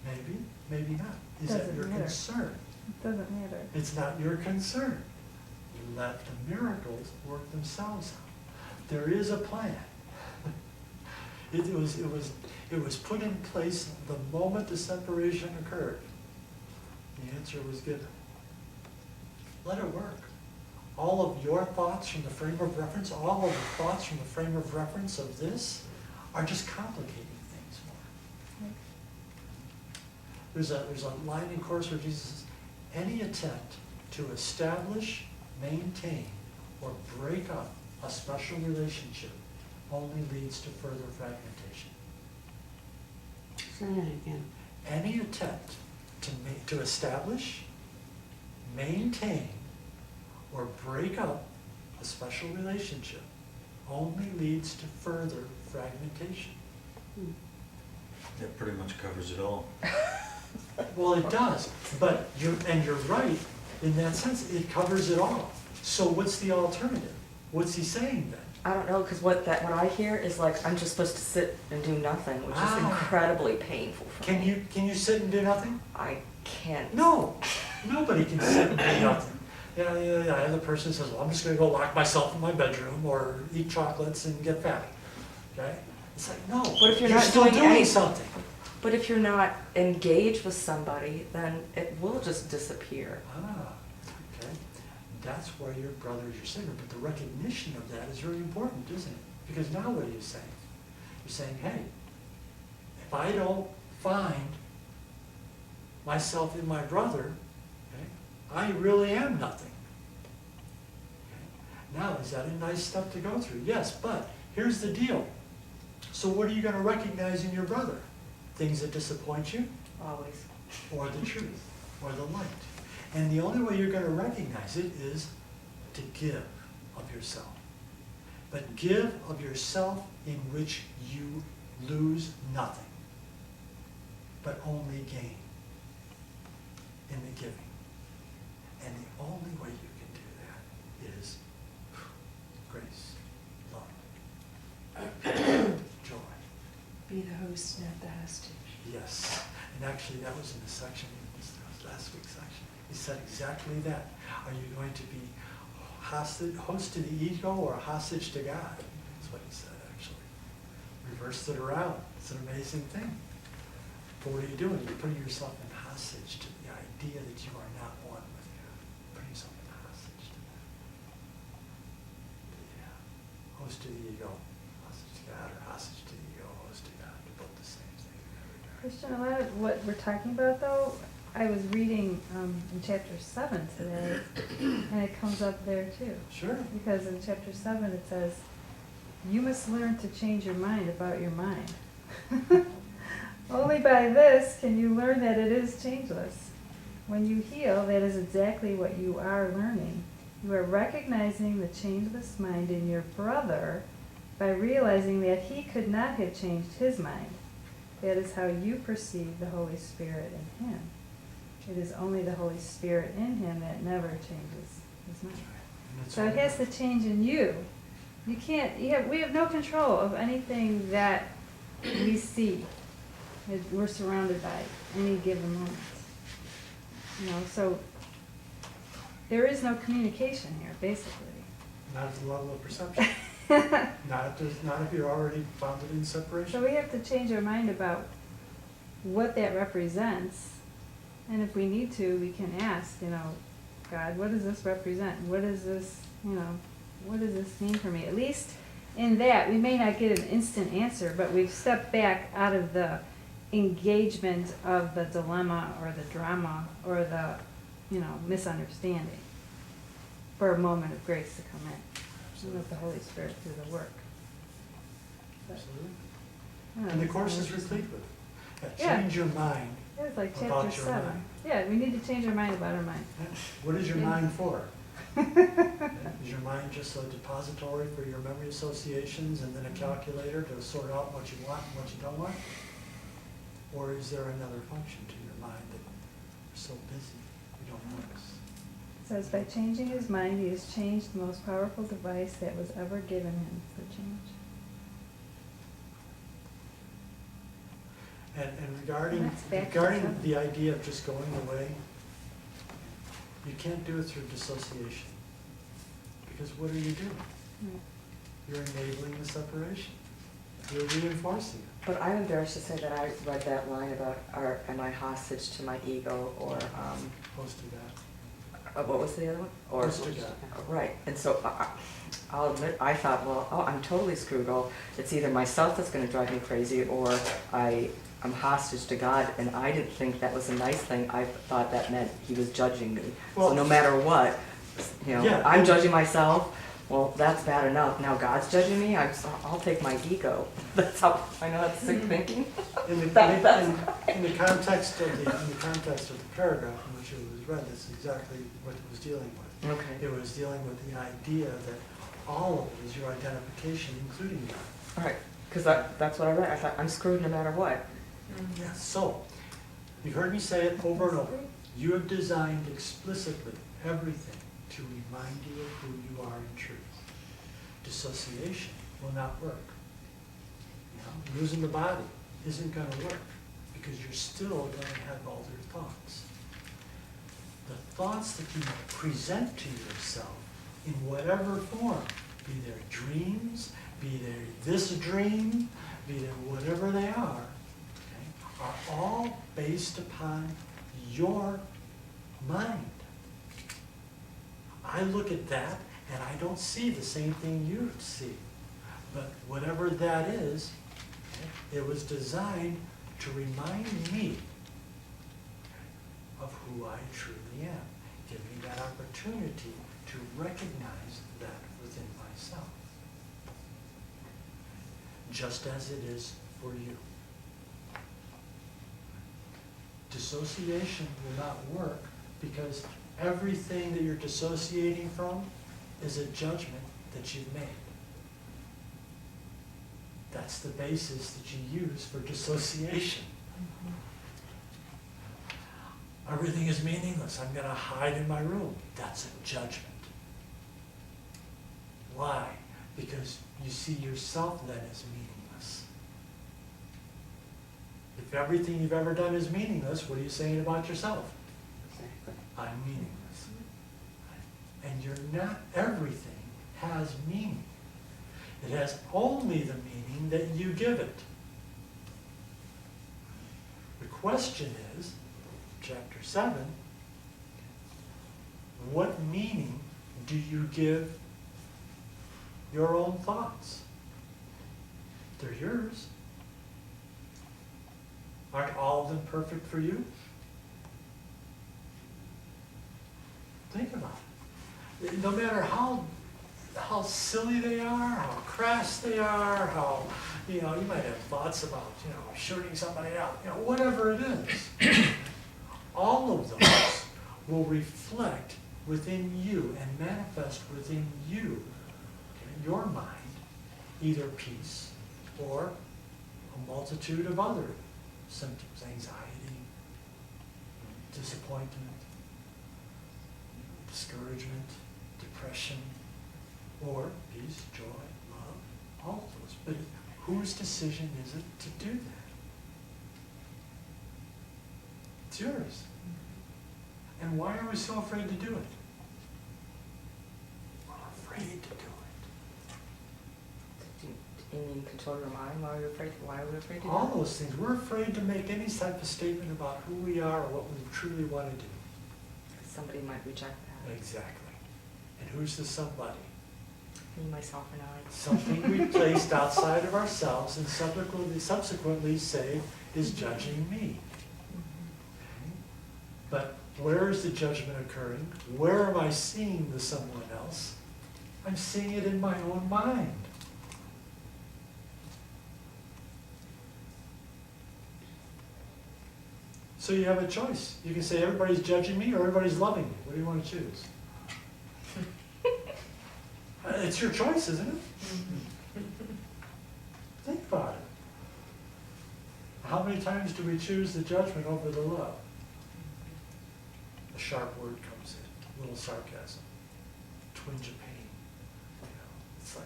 Maybe, maybe not. Is that Doesn't your matter. concern? It doesn't matter. It's not your concern. Let the miracles work themselves out. There is a plan. It was put in place the moment the separation occurred. The answer was given. Let it work. All of your thoughts from the frame of reference, all of the thoughts from the frame of reference of this are just complicating things more. There's a line in Course where Jesus says, any attempt to establish, maintain, or break up a special relationship only leads to further fragmentation. Say that again. Any attempt to establish, maintain, or break up a special relationship only leads to further fragmentation. That pretty much covers it all. Well, it does, but you're right in that sense. It covers it all. So what's the alternative? What's he saying then? I don't know, because what I hear is like I'm just supposed to sit and do nothing, which is incredibly painful for me. Can you sit and do nothing? I can't. No, nobody can sit and do nothing. Yeah. The other person says, well, I'm just going to go lock myself in my bedroom or eat chocolates and get fat. Okay? It's like, no, What if you're not still doing doing anything? something. But if you're not engaged with somebody, then it will just disappear. Okay. That's why your brother is your savior. But the recognition of that is very important, isn't it? Because now what are you saying? You're saying, hey, if I don't find myself in my brother, okay, I really am nothing. Okay. Now, is that a nice step to go through? Yes, but here's the deal. So what are you going to recognize in your brother? Things that disappoint you? Always. Or the truth, or the light. And the only way you're going to recognize it is to give of yourself. But give of yourself in which you lose nothing, but only gain in the giving. And the only way you can do that is grace, love, joy. Be the host, not the hostage. Yes, and actually that was in the section, that was last week's section. He said exactly that. Are you going to be host to the ego or a hostage to God? That's what he said, actually. Reversed it around. It's an amazing thing. But what are you doing? You're putting yourself in hostage to the idea that you are not one with God. Putting yourself in hostage to that. Yeah. Host to the ego, hostage to God, or hostage to the ego, host to God. They're both the same thing in every direction. Christian, a lot of what we're talking about though, I was reading in chapter 7 today, and it comes up there too. Sure. Because in chapter 7 it says, you must learn to change your mind about your mind. Only by this can you learn that it is changeless. When you heal, that is exactly what you are learning. You are recognizing the changeless mind in your brother by realizing that he could not have changed his mind. That is how you perceive the Holy Spirit in him. It is only the Holy Spirit in him that never changes his mind. So it has to change in you. You can't, we have no control of anything that we see, that we're surrounded by any given moment. So there is no communication here, basically. Not at the level of perception. Not if you're already founded in separation. So we have to change our mind about what that represents. And if we need to, we can ask, God, what does this represent? What does this, what does this mean for me? At least in that, we may not get an instant answer, but we've stepped back out of the engagement of the dilemma or the drama or the, misunderstanding for a moment of grace to come in. And let the Holy Spirit do the work. But, Absolutely. And the Course is replete with it. Yeah. Change your mind. Yeah, it's like About chapter your 7. mind. Yeah, we need to change our mind about our mind. What is your Yeah. mind for? Is your mind just a depository for your memory associations and then a calculator to sort out what you want and what you don't want? Or is there another function to your mind that you're so busy you don't notice? It says, by changing his mind, he has changed the most powerful device that was ever given him for change. And regarding, That's back to regarding seven. the idea of just going away, you can't do it through dissociation. Because what are you doing? Right. You're enabling the separation. You're reinforcing it. But I'm embarrassed to say that I read that line about, am I hostage to my ego, or, Close to that. what was the other one? Or, Close to God. right, and so I'll admit, I thought, well, I'm totally screwed. It's either myself that's gonna drive me crazy, or I'm hostage to God, and I didn't think that was a nice thing. I thought that meant he was judging me. So Well, no matter what, yeah. I'm judging myself. Well, that's bad enough. Now God's judging me. I'll take my ego. That's how I know that's sick thinking. In the context of the paragraph in which it was read, that's exactly what it was dealing with. Okay. It was dealing with the idea that all of it is your identification, including God. All right, because that's what I read. I thought, I'm screwed no matter what. Yes. So, you've heard me say it over and over. You have designed explicitly everything to remind you of who you are in truth. Dissociation will not work. Losing the body isn't going to work because you're still going to have all your thoughts. The thoughts that you present to yourself in whatever form, be they dreams, be they this dream, be they whatever they are all based upon your mind. I look at that and I don't see the same thing you see. But whatever that is, it was designed to remind me of who I truly am. Give me that opportunity to recognize that within myself. Just as it is for you. Dissociation will not work because everything that you're dissociating from is a judgment that you've made. That's the basis that you use for dissociation. Everything is meaningless. I'm going to hide in my room. That's a judgment. Why? Because you see yourself then as meaningless. If everything you've ever done is meaningless, what are you saying about yourself? I'm meaningless. And you're not, everything has meaning. It has only the meaning that you give it. The question is, chapter 7, what meaning do you give your own thoughts? They're yours. Aren't all of them perfect for you? Think about it. No matter how silly they are, how crass they are, how, you might have thoughts about, shooting somebody out, whatever it is. All of those will reflect within you and manifest within you, okay, your mind, either peace or a multitude of other symptoms, anxiety, disappointment, discouragement, depression, or peace, joy, love, all of those. But whose decision is it to do that? It's yours. And why are we so afraid to do it? We're afraid to do it. You mean control your mind? Why are we afraid to do All that? those things. We're afraid to make any type of statement about who we are or what we truly want to do. Somebody might reject that. Exactly. And who's the somebody? Me, myself, and I. Something we placed outside of ourselves and subsequently say is judging me. Okay? But where is the judgment occurring? Where am I seeing the someone else? I'm seeing it in my own mind. So you have a choice. You can say everybody's judging me or everybody's loving me. What do you want to choose? It's your choice, isn't it? Think about it. How many times do we choose the judgment over the love? A sharp word comes in, a little sarcasm, twinge of pain. It's like,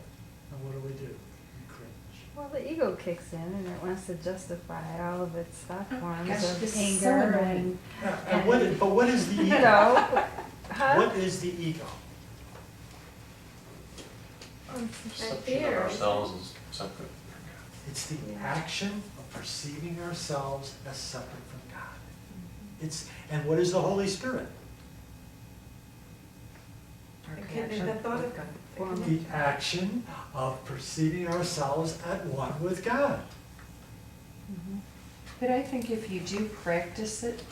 and what do? We cringe. Well, the ego kicks in and it wants to justify all of its thought forms Gosh, of this is so anger annoying. and But what is the ego? Huh? What is the ego? Oh, it's the And shit. fear. ourselves as separate. It's the Yeah. action of perceiving ourselves as separate from God. And what is the Holy Spirit? Our Okay, connection that thought with of- God. Form. The action of perceiving ourselves at one with God. Mhm. But I think if you do practice it,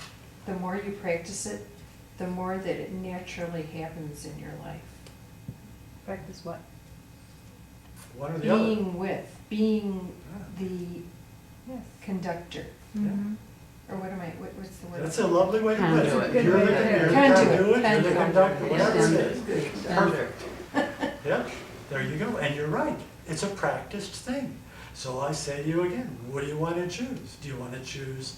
the more you practice it, the more that it naturally happens in your life. Practice what? One or the other. Being Yeah. the Yes. conductor, Mhm. or what's the word? That's a lovely way to put it. Conduit. You're the Conduit. conduit, you're the Conduit. conductor, whatever it is. Thunder. Yeah, there you go, and you're right, it's a practiced thing. So I say to you again, what do you want to choose? Do you want to choose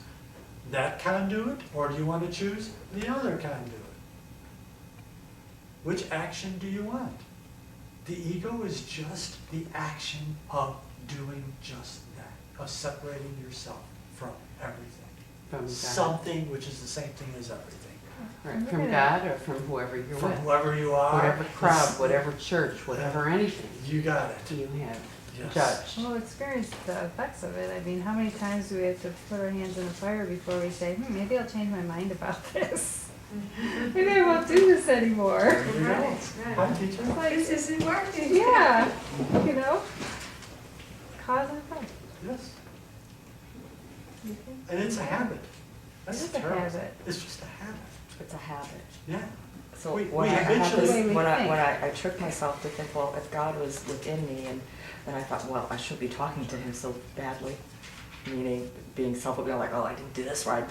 that conduit, or do you want to choose the other conduit? Which action do you want? The ego is just the action of doing just that, of separating yourself from everything. From God. Something which is the same thing as everything. Right, from God or from whoever you're From with. whoever you are. Whatever crowd, this- whatever church, whatever anything You got it. you have Yes. judged. Well, experience the effects of it. I mean, how many times do we have to put our hands in the fire before we say, maybe I'll change my mind about this? Maybe I won't do this anymore. There you go. Right, Hi, right. teacher. It's like, This isn't working. yeah, cause and effect. Yes. You think? And it's a habit. That's It is a terrible. habit. It's just a habit. It's a habit. Yeah. So We- when we I had habitually- this, The way we when think. I tricked myself to think, well, if God was within me, and then I thought, well, I shouldn't be talking to him so badly, meaning being self-aware, like, oh, I didn't do this right,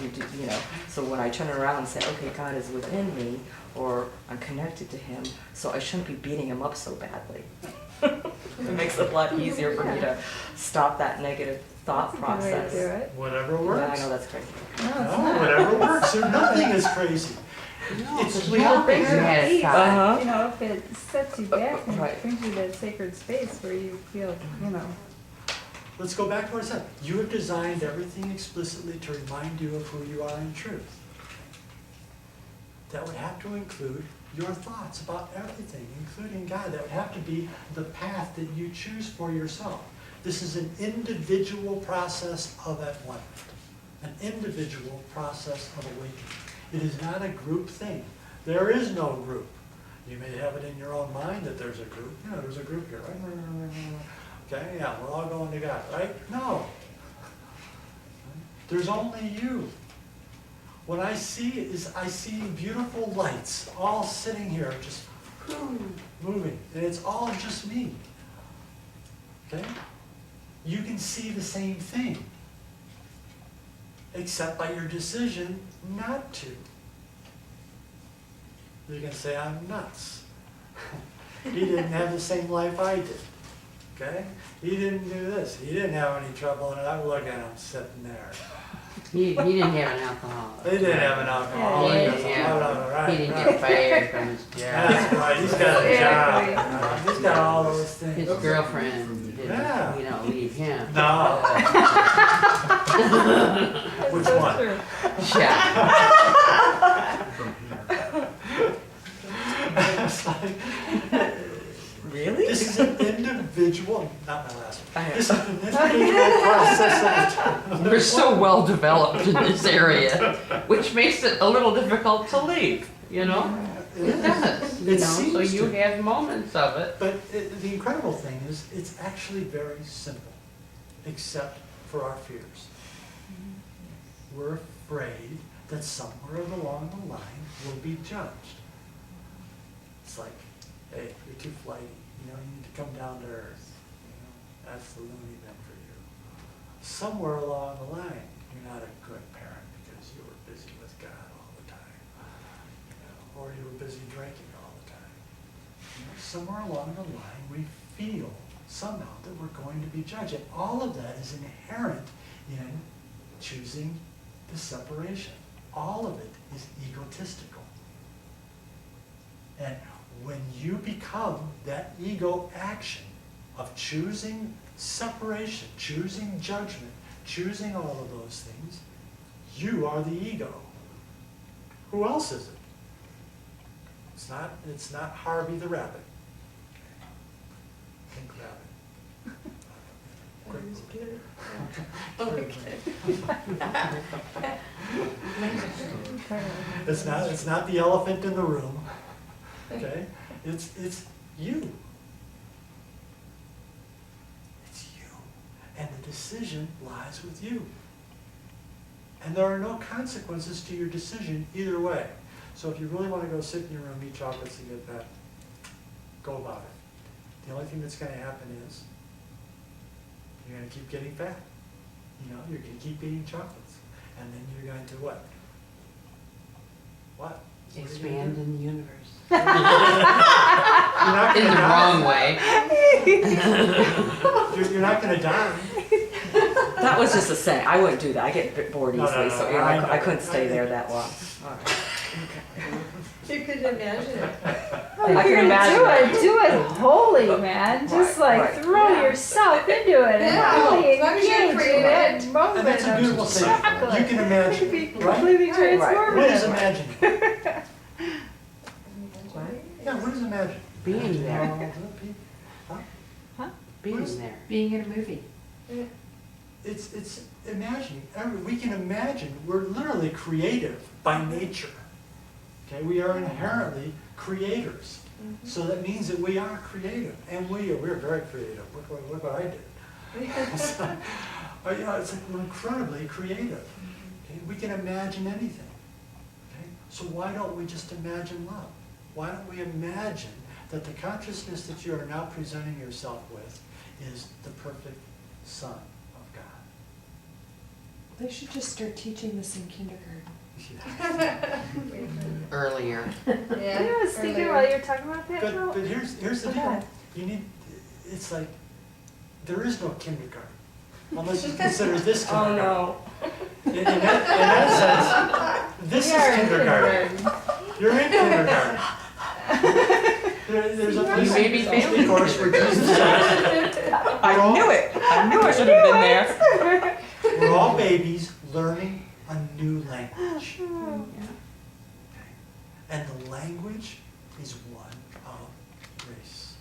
So when I turn around and say, okay, God is within me, or I'm connected to him, so I shouldn't be beating him up so badly. It makes it a lot easier for me to stop that negative thought That's a good way to process. do it. Whatever Yeah, I works. know that's crazy. No, it's No, not. whatever works. Nothing is crazy. No, It's 'cause we all your think we habit. had it Peace, God. if it sets you back and Right. brings you to that sacred space where you feel, Let's go back to what I said. You have designed everything explicitly to remind you of who you are in truth. That would have to include your thoughts about everything, including God. That would have to be the path that you choose for yourself. This is an individual process of at one. an individual process of awakening. It is not a group thing. There is no group. You may have it in your own mind that there's a group. Yeah, there's a group here, right? Okay, yeah, we're all going to God, right? No. There's only you. What I see is I see beautiful lights all sitting here, just moving, and it's all just me. Okay? You can see the same thing, except by your decision not to. You're going to say, I'm nuts. He didn't have the same life I did. Okay? He didn't do this. He didn't have any trouble in it. I look at him sitting there. He didn't have an alcoholic. He didn't have an alcoholic. He That's didn't, all right, he didn't right. get fired from his job. That's right. He's got a job. He's got all those things. His girlfriend didn't, Yeah. leave him. No. That's Which so one? true. It's like, Really? this is an individual, not my last one. I know. This is an individual process of We're so well developed in this area, which makes it a little difficult to leave, you know? It does, It so seems you to. have moments of it. But the incredible thing is, it's actually very simple, except for our fears. We're afraid that somewhere along the line we'll be judged. It's like, hey, you're too flighty, you need to come down to earth. That's the loony bin for you. Somewhere along the line, you're not a good parent because you were busy with God all the time. Or you were busy drinking all the time. Somewhere along the line, we feel somehow that we're going to be judged. And all of that is inherent in choosing the separation. All of it is egotistical. And when you become that ego action of choosing separation, choosing judgment, choosing all of those things, you are the ego. Who else is it? It's not Harvey the rabbit. Pink rabbit. It's not the elephant in the room. Okay? It's you. It's you. And the decision lies with you. And there are no consequences to your decision either way. So if you really want to go sit in your room, eat chocolates and get fat, go about it. The only thing that's going to happen is you're going to keep getting fat. You're going to keep eating chocolates. And then you're going to what? What? What are you gonna Expand do? in the universe. You're not In gonna the die. wrong way. You're not going to die. That was just a saying. I wouldn't do that. I get a bit bored No, easily, no, so no, I know. I couldn't stay there that long. All right. You could imagine it. Oh, if I you're can gonna imagine do it holy, man. Just Right, like right. throw Yeah. yourself into it and Yeah. really As long as you're engage in creative. that moment And that's a of beautiful thing. chocolate. You can imagine, Be right? completely Right, right. transformative. What is imagine? Yeah, what is imagine? Being there. Huh? Being there. Being in a movie. It's imagining. We can imagine. We're literally creative by nature. Okay, we are inherently creators. So that means that we are creative, and we're very creative. Look what I did. So, it's like we're incredibly creative. Okay? We can imagine anything. Okay? So why don't we just imagine love? Why don't we imagine that the consciousness that you are now presenting yourself with is the perfect Son of God? They should just start teaching this in kindergarten. Earlier. Yeah. I was thinking earlier. while you were talking about that, Joe. But here's the Okay. deal. It's like, there is no kindergarten. Unless you consider this Oh, kindergarten. no. In that sense, this We is are in kindergarten. You're in kindergarten. There's a You place, may be failing. of course, where Jesus says, I knew it. I knew I should have been there. we're all babies learning a new language. And the language is one of grace.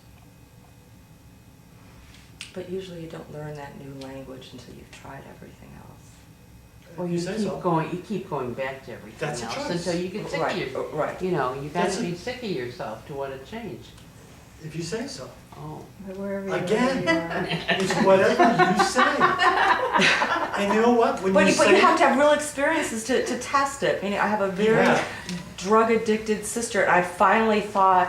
But usually you don't learn that new language until you've tried everything else. Well, If you you say keep so. going, you keep going back to everything That's a else choice. until you get sick of Right, yourself. right. You know, you That's gotta a- be sick of yourself to wanna change. If you say so. Oh. But wherever you Again. are. It's whatever you say. And you know what? When But you but say you have to have real experiences to test it. I mean, I have a very Yeah. drug addicted sister, and I finally thought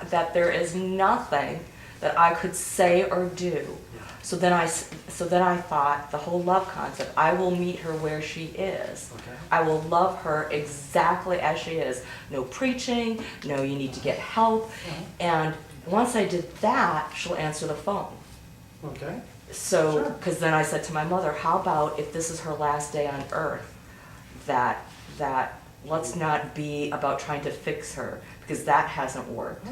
that there is nothing that I could say or do. Yeah. So then I thought the whole love concept. I will meet her where she is. Okay. I will love her exactly as she is. No preaching. No, you need to get help. And once I did that, she'll answer the phone. Okay. So, Sure. because then I said to my mother, how about if this is her last day on earth, that let's not be about trying to fix her, because that hasn't worked.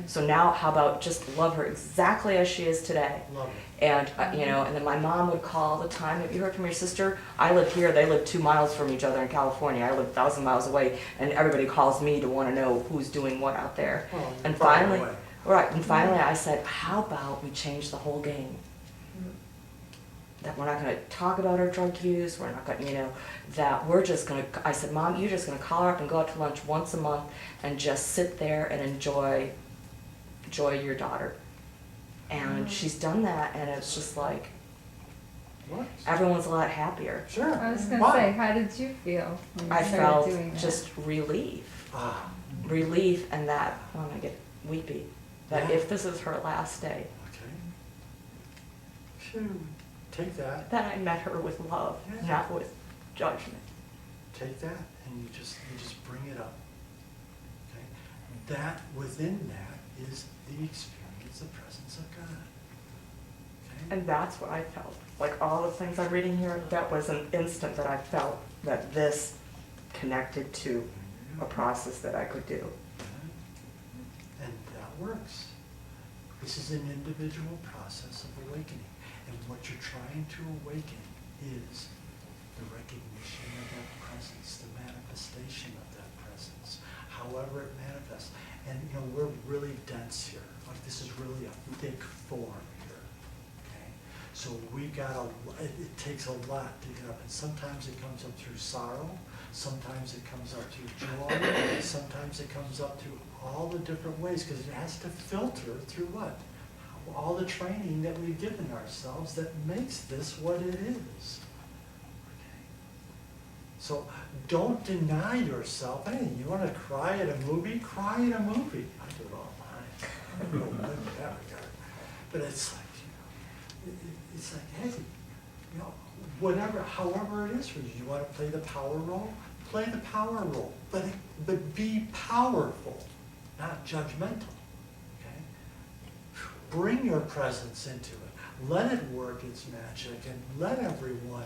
So now, how about just love her exactly as she is today? Love it. And, you know, and then my mom would call all the time, have you heard from your sister? I live here, they live 2 miles from each other in California, I live 1,000 miles away, and everybody calls me to want to know who's doing what out there. Well, And far finally, away. right, and finally I said, how about we change the whole game? That we're not gonna talk about our drug use, we're not gonna, you know, that we're just gonna, I said, Mom, you're just gonna call her up and go out to lunch once a month and just sit there and enjoy your daughter. And she's done that, and it's just like, What? everyone's a lot happier. Sure. I was gonna Why? say, how did you feel when you I started felt doing that? just relief. Ah, Relief, and that, oh, I get weepy, that Yeah. if this is her last day, okay. Phew. Take that. that I met her with love, Yeah. not with judgment. Take that and you just bring it up. Okay? That within that is the experience, the presence of God. Okay? And that's what I felt. Like all the things I'm reading here, that was an instant that I felt that this connected to a process that I could do. And that works. This is an individual process of awakening. And what you're trying to awaken is the recognition of that presence, the manifestation of that presence, however it manifests. And you know, we're really dense here. Like this is really a thick form here. Okay? So we gotta, it takes a lot to get up. And sometimes it comes up through sorrow, sometimes it comes up through joy, sometimes it comes up through all the different ways, because it has to filter through what? All the training that we've given ourselves that makes this what it is. Okay. So don't deny yourself anything. You want to cry at a movie? Cry at a movie. I do it all the time. I don't live in that regard. But it's like, you know, it's like, hey, you know, whatever, however it is for you. You want to play the power role? Play the power role. But be powerful, not judgmental. Bring your presence into it. Let it work its magic and let everyone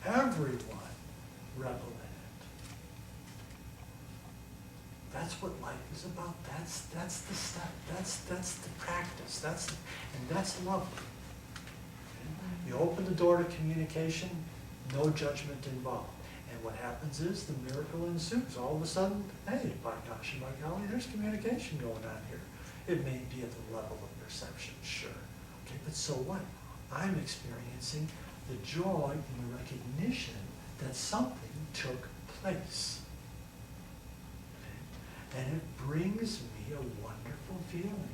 revel in it. That's what life is about. That's the step. That's the practice. And that's love. Okay? You open the door to communication, no judgment involved. And what happens is the miracle ensues. All of a sudden, hey, by gosh and by golly, there's communication going on here. It may be at the level of perception, sure. Okay, but so what? I'm experiencing the joy and the recognition that something took place. Okay? And it brings me a wonderful feeling.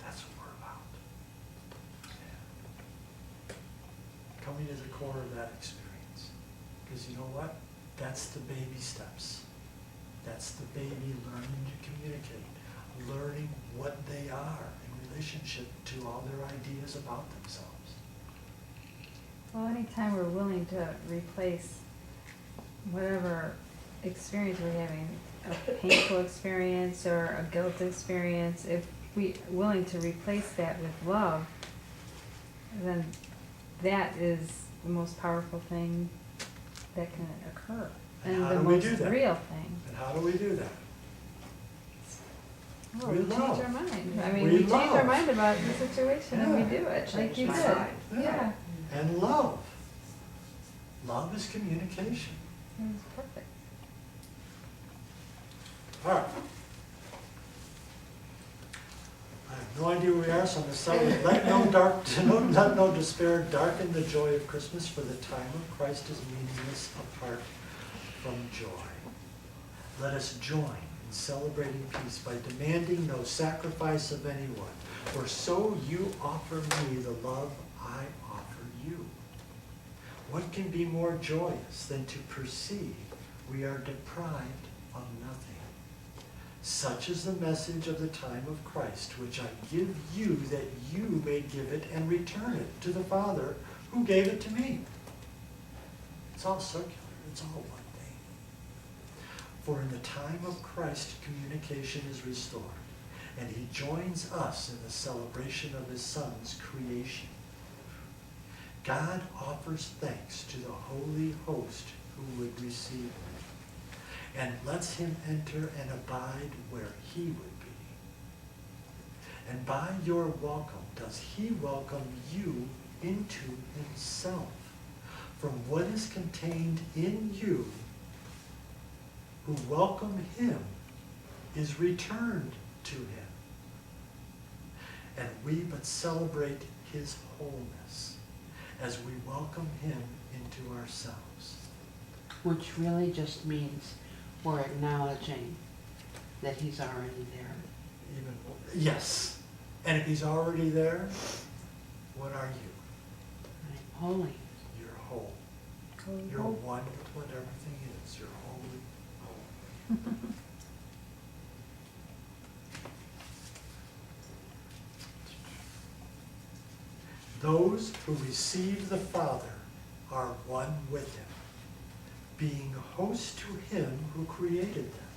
That's what we're about. Yeah. Coming to the core of that experience. Because you know what? That's the baby steps. That's the baby learning to communicate, learning what they are in relationship to all their ideas about themselves. Well, anytime we're willing to replace whatever experience we're having, a painful experience or a guilt experience, if we're willing to replace that with love, then that is the most powerful thing that can occur. And And how the do we most do that? real thing. And how do we do that? Oh, We we change love. our mind. I mean, We we change our love. mind about the situation and we do it, like Change you my did. mind. Yeah, And love. Love is communication. it was perfect. All right. I have No idea where we are, so I'm going to start. Let no despair darken the joy of Christmas, for the time of Christ is meaningless apart from joy. Let us join in celebrating peace by demanding no sacrifice of anyone, for so you offer me the love I offer you. What can be more joyous than to perceive we are deprived of nothing? Such is the message of the time of Christ, which I give you, that you may give it and return it to the Father who gave it to me. It's all circular. It's all one thing. For in the time of Christ, communication is restored, and he joins us in the celebration of his Son's creation. God offers thanks to the holy host who would receive him, and lets him enter and abide where he would be. And by your welcome does he welcome you into himself. From what is contained in you, who welcome him, is returned to him. And we but celebrate his wholeness as we welcome him into ourselves. Which really just means we're acknowledging that he's already there. Even more. Yes. And if he's already there, what are you? I'm holy. You're whole. Holy You're holy. one with what everything is. You're holy, whole. Those who receive the Father are one with him, being host to him who created them.